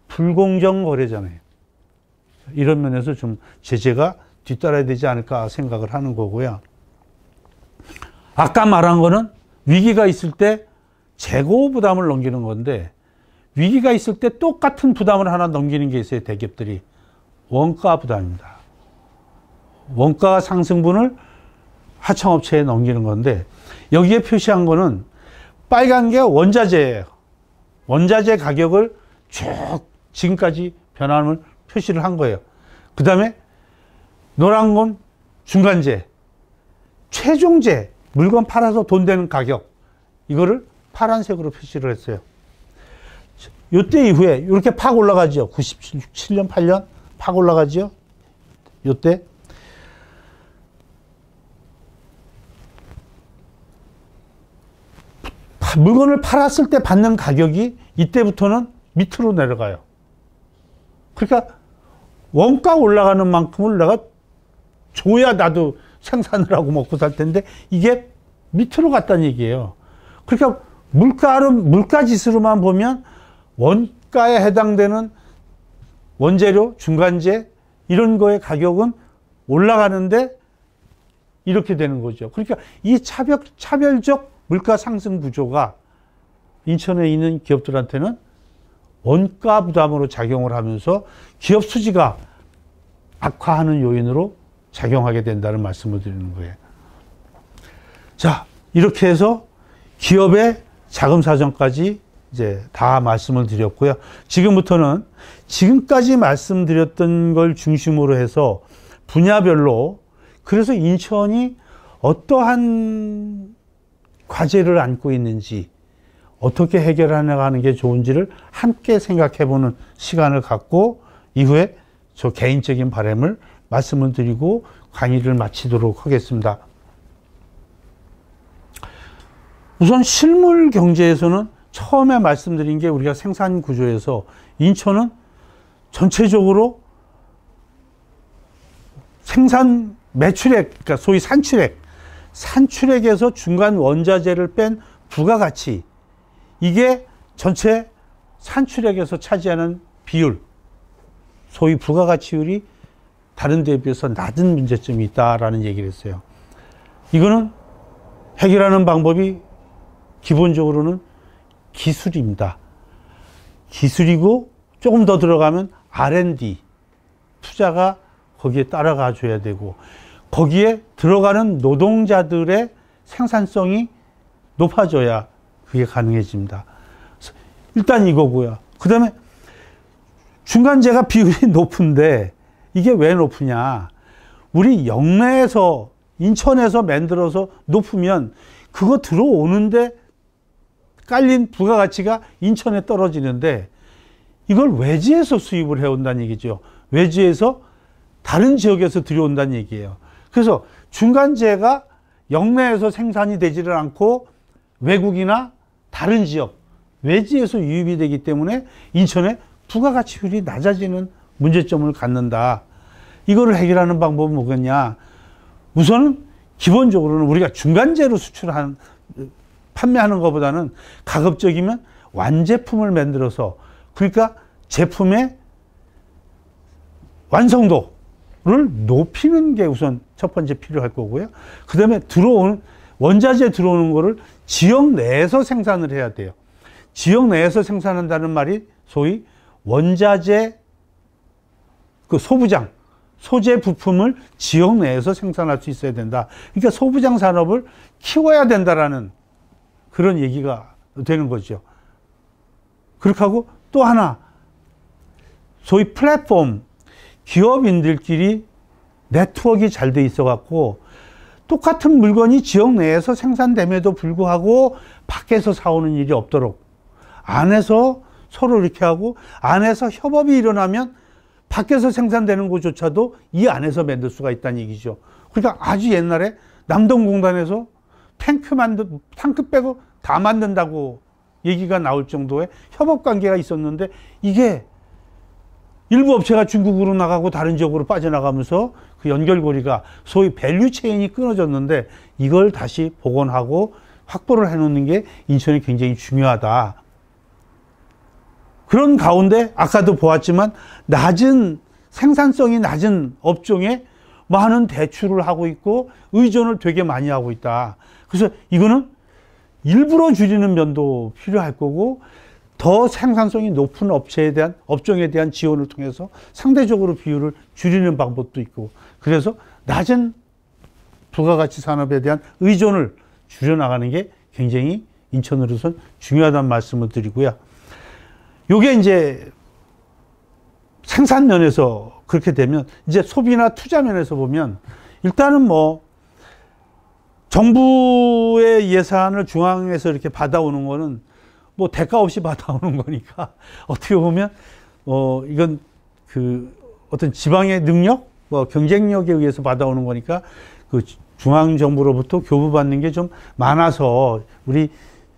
불공정 거래잖아요. 이런 면에서 좀 제재가 뒤따라야 되지 않을까 생각을 하는 거고요. 아까 말한 거는 위기가 있을 때 재고 부담을 넘기는 건데, 위기가 있을 때 똑같은 부담을 하나 넘기는 게 있어요. 대기업들이 원가 부담입니다. 원가 상승분을 하청업체에 넘기는 건데, 여기에 표시한 거는 빨간 게 원자재예요. 원자재 가격을 쭉 지금까지 변함을 표시를 한 거예요. 그 다음에 노란 건 중간재, 최종재, 물건 팔아서 돈 되는 가격, 이거를 파란색으로 표시를 했어요. 요때 이후에 이렇게 팍 올라가죠. 97년, 8년 팍 올라가죠. 요때. 물건을 팔았을 때 받는 가격이 이때부터는 밑으로 내려가요. 그러니까 원가 올라가는 만큼을 내가 줘야 나도 생산을 하고 먹고 살 텐데 이게 밑으로 갔다는 얘기예요. 그러니까 물가 지수로만 보면 원가에 해당되는 원재료, 중간재 이런 거의 가격은 올라가는데 이렇게 되는 거죠. 그러니까 이 차별적 물가 상승 구조가 인천에 있는 기업들한테는 원가 부담으로 작용을 하면서 기업 수지가 악화하는 요인으로 작용하게 된다는 말씀을 드리는 거예요. 자, 이렇게 해서 기업의 자금 사정까지 이제 다 말씀을 드렸고요. 지금부터는 지금까지 말씀드렸던 걸 중심으로 해서 분야별로 그래서 인천이 어떠한 과제를 안고 있는지 어떻게 해결해 나가는 게 좋은지를 함께 생각해보는 시간을 갖고 이후에 저 개인적인 바람을 말씀을 드리고 강의를 마치도록 하겠습니다. 우선 실물 경제에서는 처음에 말씀드린 게 우리가 생산 구조에서 인천은 전체적으로 생산 매출액, 그러니까 소위 산출액에서 중간 원자재를 뺀 부가가치, 이게 전체 산출액에서 차지하는 비율, 소위 부가가치율이 다른 데에 비해서 낮은 문제점이 있다라는 얘기를 했어요. 이거는 해결하는 방법이 기본적으로는 기술입니다. 기술이고 조금 더 들어가면 R&D, 투자가 거기에 따라가 줘야 되고 거기에 들어가는 노동자들의 생산성이 높아져야 그게 가능해집니다. 일단 이거고요. 그 다음에 중간재가 비율이 높은데 이게 왜 높으냐. 우리 영내에서 인천에서 만들어서 높으면 그거 들어오는데 깔린 부가가치가 인천에 떨어지는데 이걸 외지에서 수입을 해온다는 얘기죠. 외지에서 다른 지역에서 들여온다는 얘기예요. 그래서 중간재가 영내에서 생산이 되지를 않고 외국이나 다른 지역, 외지에서 유입이 되기 때문에 인천의 부가가치율이 낮아지는 문제점을 갖는다. 이거를 해결하는 방법은 뭐겠냐. 우선은 기본적으로는 우리가 중간재로 판매하는 것보다는 가급적이면 완제품을 만들어서 그러니까 제품의 완성도를 높이는 게 우선 첫 번째 필요할 거고요. 그 다음에 원자재 들어오는 거를 지역 내에서 생산을 해야 돼요. 지역 내에서 생산한다는 말이 소위 원자재 그 소부장, 소재 부품을 지역 내에서 생산할 수 있어야 된다. 그러니까 소부장 산업을 키워야 된다라는 그런 얘기가 되는 거죠. 그렇게 하고 또 하나, 소위 플랫폼, 기업인들끼리 네트워크가 잘 돼 있어 갖고 똑같은 물건이 지역 내에서 생산됨에도 불구하고 밖에서 사오는 일이 없도록 안에서 서로 이렇게 하고 안에서 협업이 일어나면 밖에서 생산되는 것조차도 이 안에서 만들 수가 있다는 얘기죠. 그러니까 아주 옛날에 남동공단에서 탱크 빼고 다 만든다고 얘기가 나올 정도의 협업 관계가 있었는데 이게 일부 업체가 중국으로 나가고 다른 지역으로 빠져나가면서 그 연결고리가 소위 밸류 체인이 끊어졌는데 이걸 다시 복원하고 확보를 해놓는 게 인천이 굉장히 중요하다. 그런 가운데 아까도 보았지만 생산성이 낮은 업종에 많은 대출을 하고 있고 의존을 되게 많이 하고 있다. 그래서 이거는 일부러 줄이는 면도 필요할 거고 더 생산성이 높은 업종에 대한 지원을 통해서 상대적으로 비율을 줄이는 방법도 있고 그래서 낮은 부가가치 산업에 대한 의존을 줄여나가는 게 굉장히 인천으로선 중요하다는 말씀을 드리고요. 요게 이제 생산 면에서 그렇게 되면 이제 소비나 투자 면에서 보면 일단은 뭐 정부의 예산을 중앙에서 이렇게 받아오는 거는 뭐 대가 없이 받아오는 거니까 어떻게 보면 이건 그 어떤 지방의 능력, 경쟁력에 의해서 받아오는 거니까 그 중앙 정부로부터 교부받는 게 좀 많아서 우리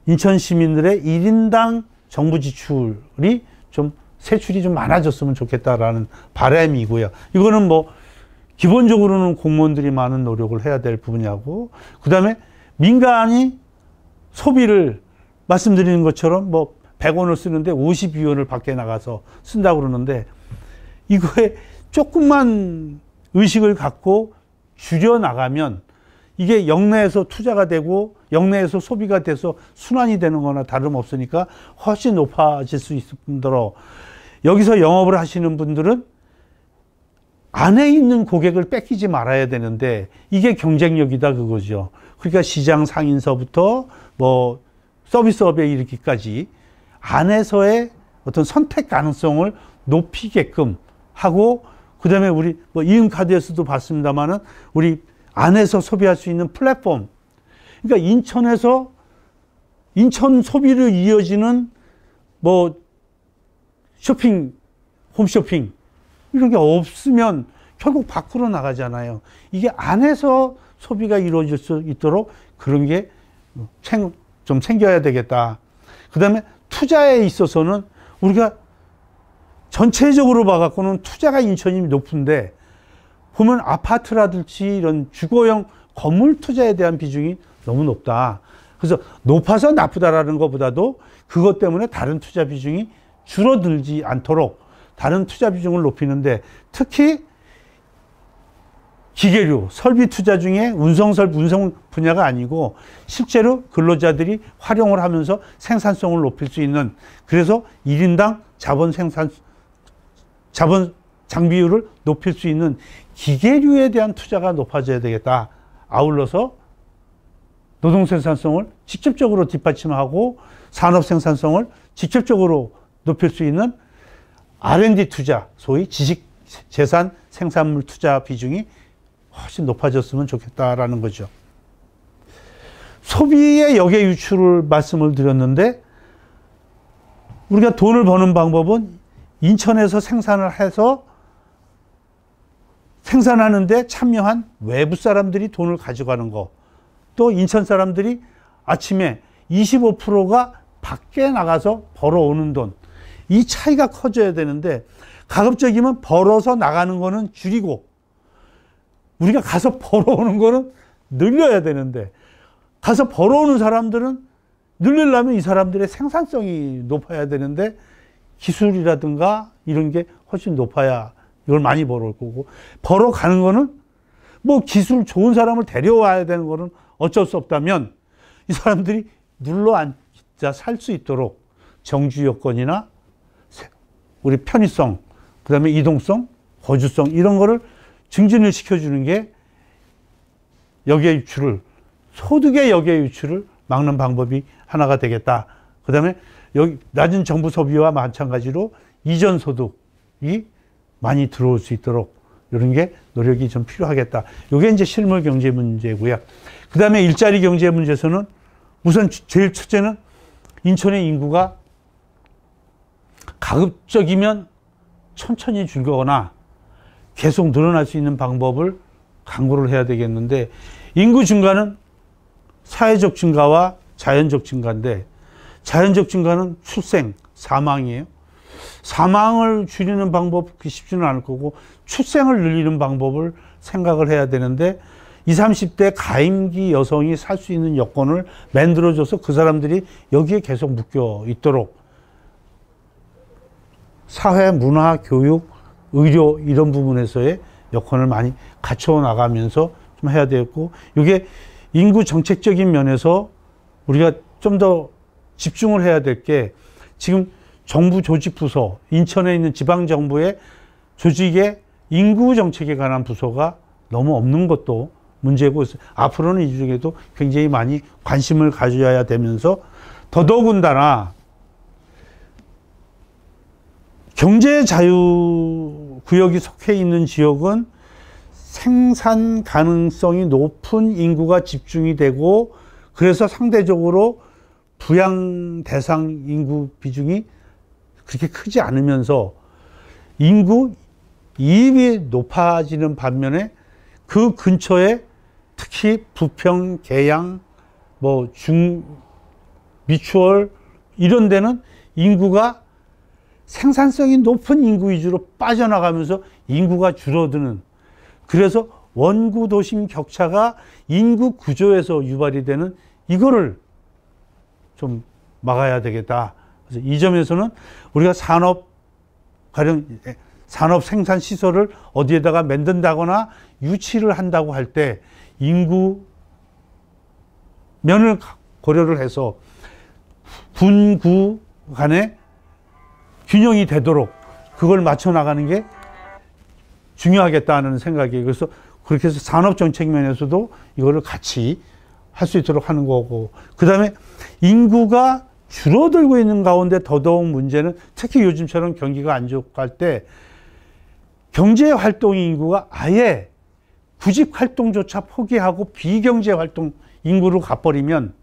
인천 시민들의 1인당 정부 지출이 좀 세출이 좀 많아졌으면 좋겠다라는 바람이고요. 이거는 뭐 기본적으로는 공무원들이 많은 노력을 해야 될 부분이고, 그다음에 민간이 소비를 말씀드리는 것처럼 뭐 100원을 쓰는데 52원을 밖에 나가서 쓴다고 그러는데, 이거에 조금만 의식을 갖고 줄여나가면 이게 역내에서 투자가 되고 역내에서 소비가 돼서 순환이 되는 거나 다름없으니까 훨씬 높아질 수 있을 뿐더러, 여기서 영업을 하시는 분들은 안에 있는 고객을 뺏기지 말아야 되는데 이게 경쟁력이다 그거죠. 그러니까 시장 상인서부터 뭐 서비스업에 이르기까지 안에서의 어떤 선택 가능성을 높이게끔 하고, 그 다음에 우리 뭐 이음카드에서도 봤습니다만은 우리 안에서 소비할 수 있는 플랫폼, 그러니까 인천 소비를 이어지는 뭐 쇼핑, 홈쇼핑 이런 게 없으면 결국 밖으로 나가잖아요. 이게 안에서 소비가 이루어질 수 있도록 그런 게 좀 생겨야 되겠다. 그 다음에 투자에 있어서는 우리가 전체적으로 봐갖고는 투자가 인천이 높은데, 보면 아파트라든지 이런 주거용 건물 투자에 대한 비중이 너무 높다. 그래서 높아서 나쁘다라는 것보다도 그것 때문에 다른 투자 비중이 줄어들지 않도록 다른 투자 비중을 높이는데, 특히 기계류, 설비 투자 중에 운송 분야가 아니고 실제로 근로자들이 활용을 하면서 생산성을 높일 수 있는, 그래서 1인당 자본 장비율을 높일 수 있는 기계류에 대한 투자가 높아져야 되겠다. 아울러서 노동 생산성을 직접적으로 뒷받침하고 산업 생산성을 직접적으로 높일 수 있는 R&D 투자, 소위 지식 재산 생산물 투자 비중이 훨씬 높아졌으면 좋겠다라는 거죠. 소비의 역의 유출을 말씀을 드렸는데, 우리가 돈을 버는 방법은 인천에서 생산을 해서 생산하는데 참여한 외부 사람들이 돈을 가져가는 거, 또 인천 사람들이 아침에 25%가 밖에 나가서 벌어오는 돈, 이 차이가 커져야 되는데, 가급적이면 벌어서 나가는 거는 줄이고 우리가 가서 벌어오는 거는 늘려야 되는데, 가서 벌어오는 사람들은 늘리려면 이 사람들의 생산성이 높아야 되는데 기술이라든가 이런 게 훨씬 높아야 이걸 많이 벌어올 거고, 벌어가는 거는 뭐 기술 좋은 사람을 데려와야 되는 거는 어쩔 수 없다면 이 사람들이 눌러 앉아 살 수 있도록 정주 여건이나 우리 편의성, 그 다음에 이동성, 거주성 이런 거를 증진을 시켜주는 게 역의 유출을, 소득의 역의 유출을 막는 방법이 하나가 되겠다. 그 다음에 여기 낮은 정부 소비와 마찬가지로 이전 소득이 많이 들어올 수 있도록 이런 게 노력이 좀 필요하겠다. 이게 이제 실물 경제 문제고요. 그 다음에 일자리 경제 문제에서는 우선 제일 첫째는 인천의 인구가 가급적이면 천천히 줄거나 계속 늘어날 수 있는 방법을 강구를 해야 되겠는데, 인구 증가는 사회적 증가와 자연적 증가인데, 자연적 증가는 출생, 사망이에요. 사망을 줄이는 방법 쉽지는 않을 거고 출생을 늘리는 방법을 생각을 해야 되는데, 20, 30대 가임기 여성이 살 수 있는 여건을 만들어줘서 그 사람들이 여기에 계속 묶여 있도록 사회, 문화, 교육, 의료 이런 부분에서의 여건을 많이 갖춰 나가면서 좀 해야 되겠고, 이게 인구 정책적인 면에서 우리가 좀 더 집중을 해야 될 게, 지금 정부 조직 부서, 인천에 있는 지방정부의 조직에 인구 정책에 관한 부서가 너무 없는 것도 문제고, 앞으로는 이 중에도 굉장히 많이 관심을 가져야 되면서, 더더군다나 경제 자유 구역이 속해 있는 지역은 생산 가능성이 높은 인구가 집중이 되고, 그래서 상대적으로 부양 대상 인구 비중이 그렇게 크지 않으면서 인구 이입이 높아지는 반면에 그 근처에 특히 부평, 계양, 미추홀 이런 데는 인구가 생산성이 높은 인구 위주로 빠져나가면서 인구가 줄어드는, 그래서 원구 도심 격차가 인구 구조에서 유발이 되는 이거를 좀 막아야 되겠다. 그래서 이 점에서는 우리가 가령 산업 생산 시설을 어디에다가 만든다거나 유치를 한다고 할 때 인구 면을 고려를 해서 분구 간에 균형이 되도록 그걸 맞춰 나가는 게 중요하겠다는 생각이에요. 그래서 그렇게 해서 산업 정책 면에서도 이거를 같이 할 수 있도록 하는 거고, 그 다음에 인구가 줄어들고 있는 가운데 더더욱 문제는 특히 요즘처럼 경기가 안 좋고 할 때 경제 활동 인구가 아예 구직 활동조차 포기하고 비경제 활동 인구로 가버리면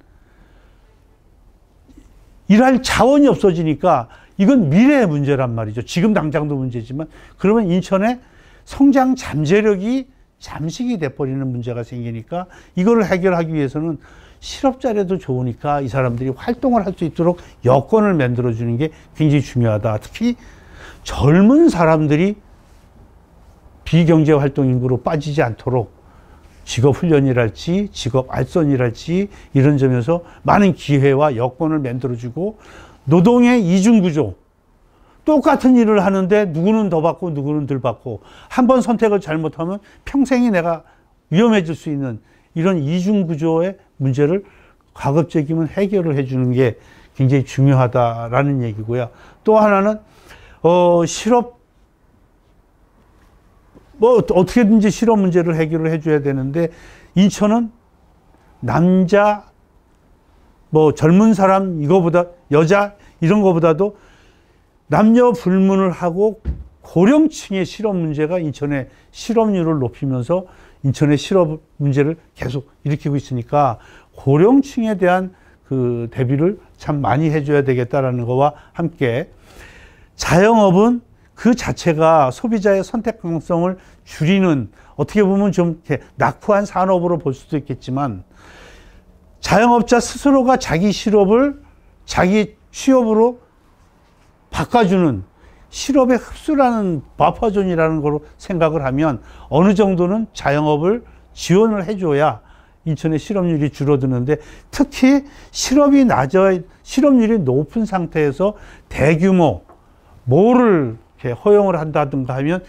일할 자원이 없어지니까 이건 미래의 문제란 말이죠. 지금 당장도 문제지만 그러면 인천의 성장 잠재력이 잠식이 돼버리는 문제가 생기니까 이거를 해결하기 위해서는 실업자라도 좋으니까 이 사람들이 활동을 할 수 있도록 여건을 만들어주는 게 굉장히 중요하다. 특히 젊은 사람들이 비경제 활동 인구로 빠지지 않도록 직업훈련이랄지 직업 알선이랄지 이런 점에서 많은 기회와 여건을 만들어주고, 노동의 이중구조, 똑같은 일을 하는데 누구는 더 받고 누구는 덜 받고 한 번 선택을 잘못하면 평생이 내가 위험해질 수 있는 이런 이중구조의 문제를 가급적이면 해결을 해주는 게 굉장히 중요하다라는 얘기고요. 또 하나는 실업, 어떻게든지 실업 문제를 해결을 해줘야 되는데, 인천은 남자, 젊은 사람, 이거보다 여자, 이런 거보다도 남녀 불문을 하고 고령층의 실업 문제가 인천의 실업률을 높이면서 인천의 실업 문제를 계속 일으키고 있으니까 고령층에 대한 그 대비를 참 많이 해줘야 되겠다라는 거와 함께, 자영업은 그 자체가 소비자의 선택 가능성을 줄이는, 어떻게 보면 좀 이렇게 낙후한 산업으로 볼 수도 있겠지만, 자영업자 스스로가 자기 실업을 자기 취업으로 바꿔주는 실업의 흡수라는 버퍼존이라는 걸로 생각을 하면 어느 정도는 자영업을 지원을 해줘야 인천의 실업률이 줄어드는데, 특히 실업률이 높은 상태에서 대규모 뭐를 이렇게 허용을 한다든가 하면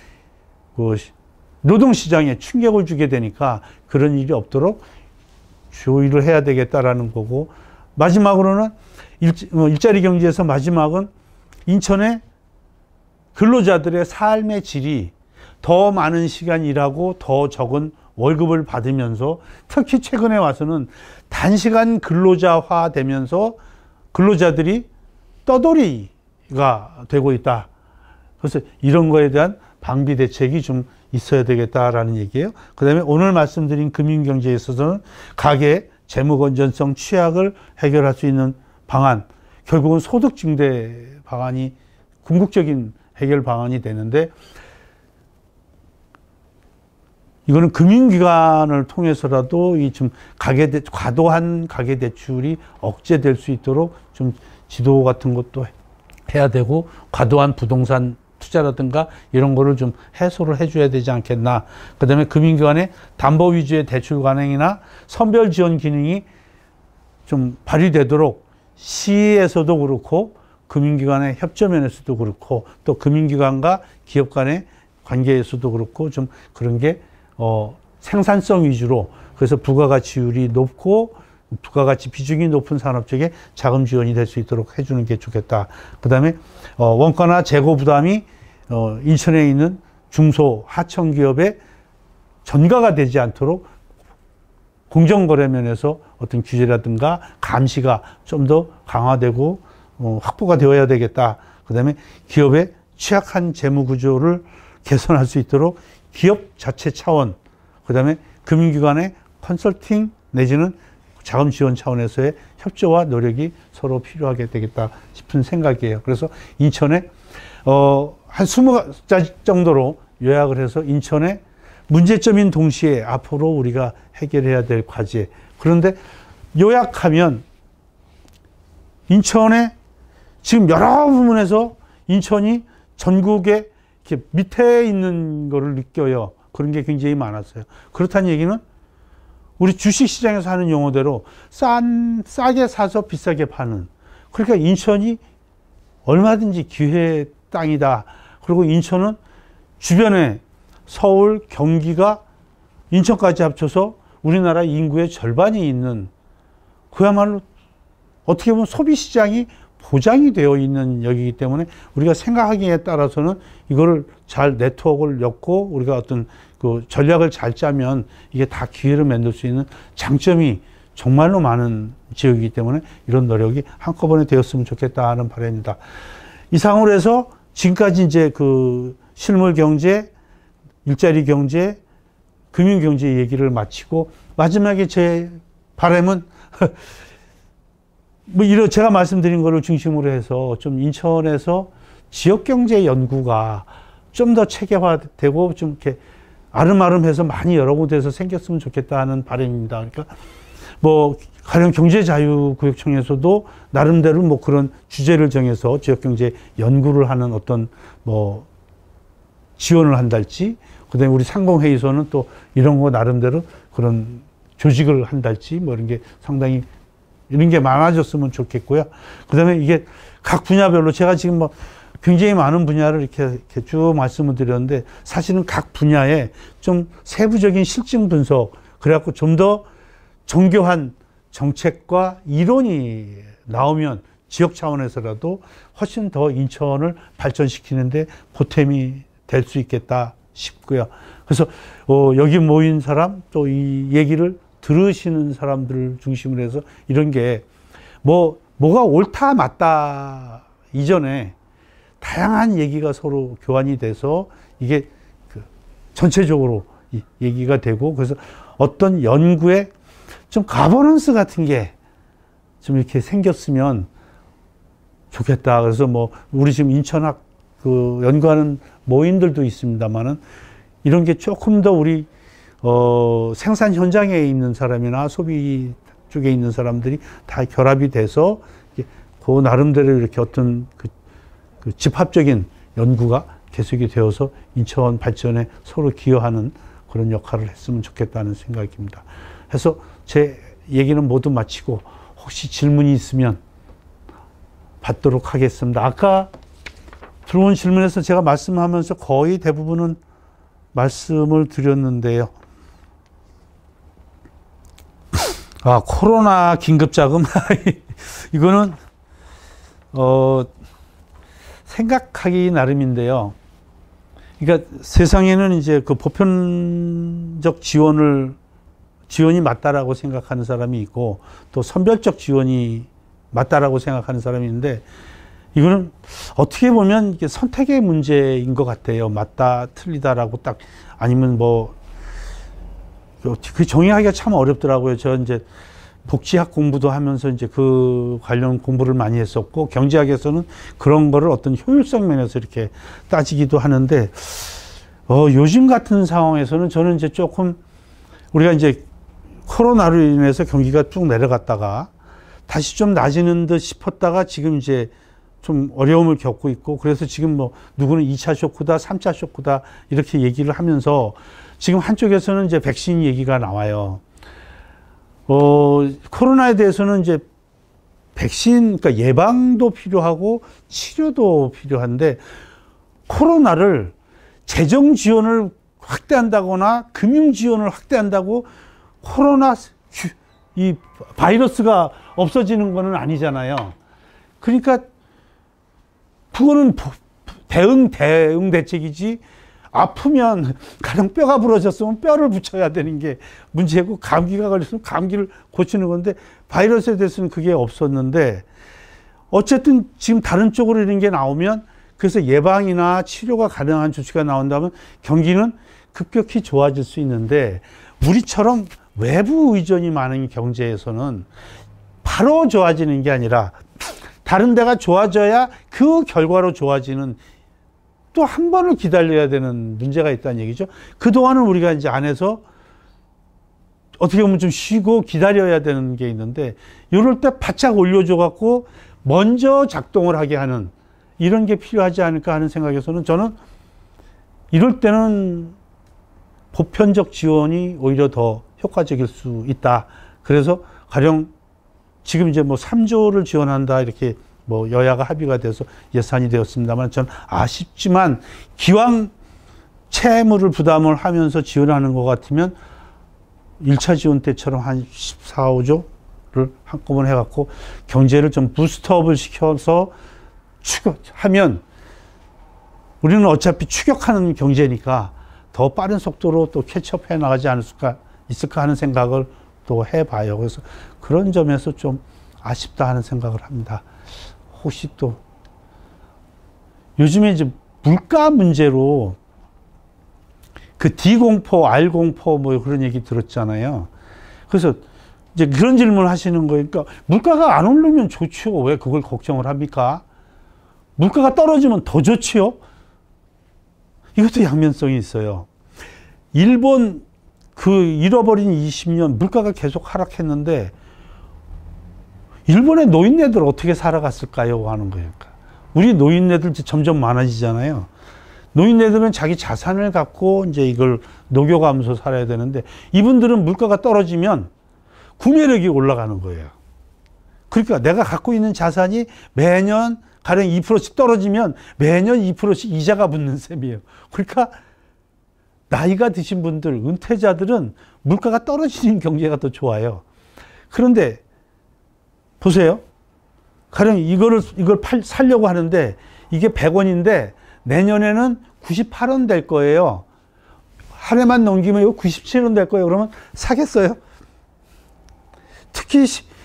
그 노동시장에 충격을 주게 되니까 그런 일이 없도록 조의를 해야 되겠다라는 거고, 마지막으로는 일자리 경제에서 마지막은 인천의 근로자들의 삶의 질이 더 많은 시간 일하고 더 적은 월급을 받으면서, 특히 최근에 와서는 단시간 근로자화 되면서 근로자들이 떠돌이가 되고 있다. 그래서 이런 거에 대한 방비 대책이 좀 있어야 되겠다라는 얘기예요. 그 다음에 오늘 말씀드린 금융경제에 있어서는 가계 재무 건전성 취약을 해결할 수 있는 방안, 결국은 소득 증대 방안이 궁극적인 해결 방안이 되는데, 이거는 금융기관을 통해서라도 이 좀 과도한 가계 대출이 억제될 수 있도록 좀 지도 같은 것도 해야 되고, 과도한 부동산 투자라든가 이런 거를 좀 해소를 해줘야 되지 않겠나. 그 다음에 금융기관의 담보 위주의 대출 관행이나 선별 지원 기능이 좀 발휘되도록 시에서도 그렇고 금융기관의 협조면에서도 그렇고 또 금융기관과 기업 간의 관계에서도 그렇고 좀 그런 게 생산성 위주로, 그래서 부가가치율이 높고 부가가치 비중이 높은 산업 쪽에 자금 지원이 될 수 있도록 해주는 게 좋겠다. 그 다음에 원가나 재고 부담이 인천에 있는 중소 하청 기업에 전가가 되지 않도록 공정거래 면에서 어떤 규제라든가 감시가 좀 더 강화되고 확보가 되어야 되겠다. 그 다음에 기업의 취약한 재무 구조를 개선할 수 있도록 기업 자체 차원, 그 다음에 금융기관의 컨설팅 내지는 자금 지원 차원에서의 협조와 노력이 서로 필요하게 되겠다 싶은 생각이에요. 그래서 인천에 한 20가지 정도로 요약을 해서 인천의 문제점인 동시에 앞으로 우리가 해결해야 될 과제, 그런데 요약하면 인천에 지금 여러 부분에서 인천이 전국에 이렇게 밑에 있는 거를 느껴요. 그런 게 굉장히 많았어요. 그렇다는 얘기는 우리 주식시장에서 하는 용어대로 싸게 사서 비싸게 파는. 그러니까 인천이 얼마든지 기회의 땅이다. 그리고 인천은 주변에 서울, 경기가 인천까지 합쳐서 우리나라 인구의 절반이 있는, 그야말로 어떻게 보면 소비시장이 보장이 되어 있는 여기이기 때문에 우리가 생각하기에 따라서는 이거를 잘 네트워크를 엮고 우리가 어떤 그 전략을 잘 짜면 이게 다 기회를 만들 수 있는 장점이 정말로 많은 지역이기 때문에 이런 노력이 한꺼번에 되었으면 좋겠다 하는 바람입니다. 이상으로 해서 지금까지 이제 그 실물 경제, 일자리 경제, 금융 경제 얘기를 마치고 마지막에 제 바람은 뭐 이런 제가 말씀드린 거를 중심으로 해서 좀 인천에서 지역 경제 연구가 좀 더 체계화되고 좀 이렇게 아름아름해서 많이 여러 곳에서 생겼으면 좋겠다 하는 바람입니다. 그러니까 뭐 가령 경제자유구역청에서도 나름대로 뭐 그런 주제를 정해서 지역 경제 연구를 하는 어떤 뭐 지원을 한달지, 그다음에 우리 상공회의소는 또 이런 거 나름대로 그런 조직을 한달지 뭐 이런 게 상당히 이런 게 많아졌으면 좋겠고요. 그 다음에 이게 각 분야별로 제가 지금 뭐 굉장히 많은 분야를 이렇게 쭉 말씀을 드렸는데 사실은 각 분야에 좀 세부적인 실증 분석, 그래갖고 좀 더 정교한 정책과 이론이 나오면 지역 차원에서라도 훨씬 더 인천을 발전시키는데 보탬이 될 수 있겠다 싶고요. 그래서 여기 모인 사람 또 이 얘기를 들으시는 사람들을 중심으로 해서 이런 게 뭐가 옳다 맞다 이전에 다양한 얘기가 서로 교환이 돼서 이게 그 전체적으로 얘기가 되고, 그래서 어떤 연구에 좀 가버넌스 같은 게 좀 이렇게 생겼으면 좋겠다. 그래서 뭐 우리 지금 인천학 그 연구하는 모임들도 있습니다만은 이런 게 조금 더 우리 생산 현장에 있는 사람이나 소비 쪽에 있는 사람들이 다 결합이 돼서 그 나름대로 이렇게 어떤 그 집합적인 연구가 계속이 되어서 인천 발전에 서로 기여하는 그런 역할을 했으면 좋겠다는 생각입니다. 그래서 제 얘기는 모두 마치고 혹시 질문이 있으면 받도록 하겠습니다. 아까 들어온 질문에서 제가 말씀하면서 거의 대부분은 말씀을 드렸는데요. 코로나 긴급자금. 이거는, 생각하기 나름인데요. 그러니까 세상에는 이제 그 보편적 지원이 맞다라고 생각하는 사람이 있고 또 선별적 지원이 맞다라고 생각하는 사람이 있는데 이거는 어떻게 보면 이게 선택의 문제인 것 같아요. 맞다, 틀리다라고 딱, 아니면 뭐, 그 정의하기가 참 어렵더라고요. 저 이제 복지학 공부도 하면서 이제 그 관련 공부를 많이 했었고, 경제학에서는 그런 거를 어떤 효율성 면에서 이렇게 따지기도 하는데, 요즘 같은 상황에서는 저는 이제 조금, 우리가 이제 코로나로 인해서 경기가 쭉 내려갔다가 다시 좀 나아지는 듯 싶었다가 지금 이제 좀 어려움을 겪고 있고, 그래서 지금 뭐 누구는 2차 쇼크다, 3차 쇼크다 이렇게 얘기를 하면서 지금 한쪽에서는 이제 백신 얘기가 나와요. 코로나에 대해서는 이제 백신, 그러니까 예방도 필요하고 치료도 필요한데 코로나를 재정 지원을 확대한다거나 금융 지원을 확대한다고 코로나 이 바이러스가 없어지는 거는 아니잖아요. 그러니까 그거는 대응 대책이지, 아프면 가령 뼈가 부러졌으면 뼈를 붙여야 되는 게 문제고, 감기가 걸렸으면 감기를 고치는 건데 바이러스에 대해서는 그게 없었는데, 어쨌든 지금 다른 쪽으로 이런 게 나오면, 그래서 예방이나 치료가 가능한 조치가 나온다면 경기는 급격히 좋아질 수 있는데, 우리처럼 외부 의존이 많은 경제에서는 바로 좋아지는 게 아니라 다른 데가 좋아져야 그 결과로 좋아지는, 또 한 번을 기다려야 되는 문제가 있다는 얘기죠. 그동안은 우리가 이제 안에서 어떻게 보면 좀 쉬고 기다려야 되는 게 있는데, 이럴 때 바짝 올려줘 갖고 먼저 작동을 하게 하는 이런 게 필요하지 않을까 하는 생각에서는 저는 이럴 때는 보편적 지원이 오히려 더 효과적일 수 있다. 그래서 가령 지금 이제 뭐 3조를 지원한다 이렇게 뭐 여야가 합의가 돼서 예산이 되었습니다만 저는 아쉽지만 기왕 채무를 부담을 하면서 지원하는 것 같으면 1차 지원 때처럼 한 14, 5조를 한꺼번에 해갖고 경제를 좀 부스트업을 시켜서 추격하면 우리는 어차피 추격하는 경제니까 더 빠른 속도로 또 캐치업해 나가지 않을까 있을까 하는 생각을 또 해봐요. 그래서 그런 점에서 좀 아쉽다 하는 생각을 합니다. 혹시 또 요즘에 이제 물가 문제로 그 D공포, R공포 뭐 그런 얘기 들었잖아요. 그래서 이제 그런 질문을 하시는 거예요. 그러니까 물가가 안 오르면 좋죠. 왜 그걸 걱정을 합니까? 물가가 떨어지면 더 좋지요. 이것도 양면성이 있어요. 일본 그 잃어버린 20년 물가가 계속 하락했는데 일본의 노인네들 어떻게 살아갔을까요? 하는 거예요. 우리 노인네들 점점 많아지잖아요. 노인네들은 자기 자산을 갖고 이제 이걸 녹여가면서 살아야 되는데 이분들은 물가가 떨어지면 구매력이 올라가는 거예요. 그러니까 내가 갖고 있는 자산이 매년 가령 2%씩 떨어지면 매년 2%씩 이자가 붙는 셈이에요. 그러니까 나이가 드신 분들, 은퇴자들은 물가가 떨어지는 경제가 더 좋아요. 그런데 보세요. 가령 이걸 살려고 하는데 이게 100원인데 내년에는 98원 될 거예요. 한 해만 넘기면 이거 97원 될 거예요. 그러면 사겠어요? 특히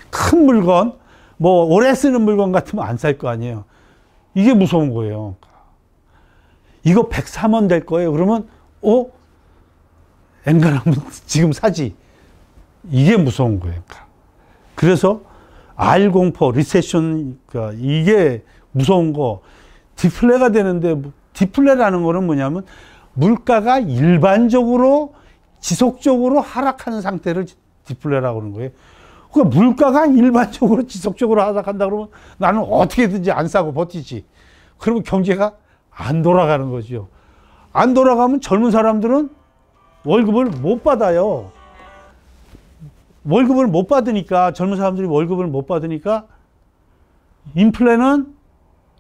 큰 물건, 뭐 오래 쓰는 물건 같으면 안 살 거 아니에요. 이게 무서운 거예요. 이거 103원 될 거예요. 그러면 엔간하면 지금 사지. 이게 무서운 거예요. 그래서 R공포, 리세션, 이게 무서운 거. 디플레가 되는데, 디플레라는 거는 뭐냐면 물가가 일반적으로 지속적으로 하락하는 상태를 디플레라고 하는 거예요. 그러니까 물가가 일반적으로 지속적으로 하락한다 그러면 나는 어떻게든지 안 사고 버티지. 그러면 경제가 안 돌아가는 거죠. 안 돌아가면 젊은 사람들은 월급을 못 받아요. 월급을 못 받으니까, 젊은 사람들이 월급을 못 받으니까 인플레는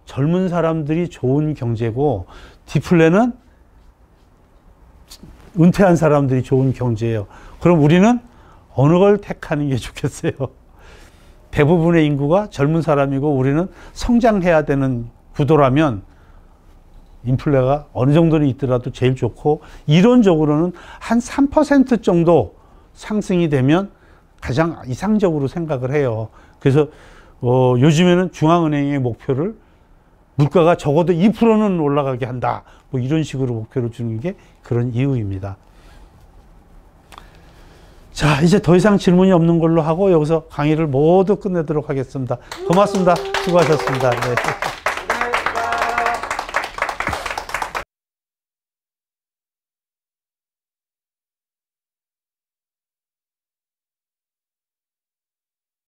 젊은 사람들이 좋은 경제고 디플레는 은퇴한 사람들이 좋은 경제예요. 그럼 우리는 어느 걸 택하는 게 좋겠어요? 대부분의 인구가 젊은 사람이고 우리는 성장해야 되는 구도라면 인플레가 어느 정도는 있더라도 제일 좋고 이론적으로는 한 3% 정도 상승이 되면 가장 이상적으로 생각을 해요. 그래서 요즘에는 중앙은행의 목표를 물가가 적어도 2%는 올라가게 한다. 뭐 이런 식으로 목표를 주는 게 그런 이유입니다. 자, 이제 더 이상 질문이 없는 걸로 하고 여기서 강의를 모두 끝내도록 하겠습니다. 고맙습니다. 수고하셨습니다. 네.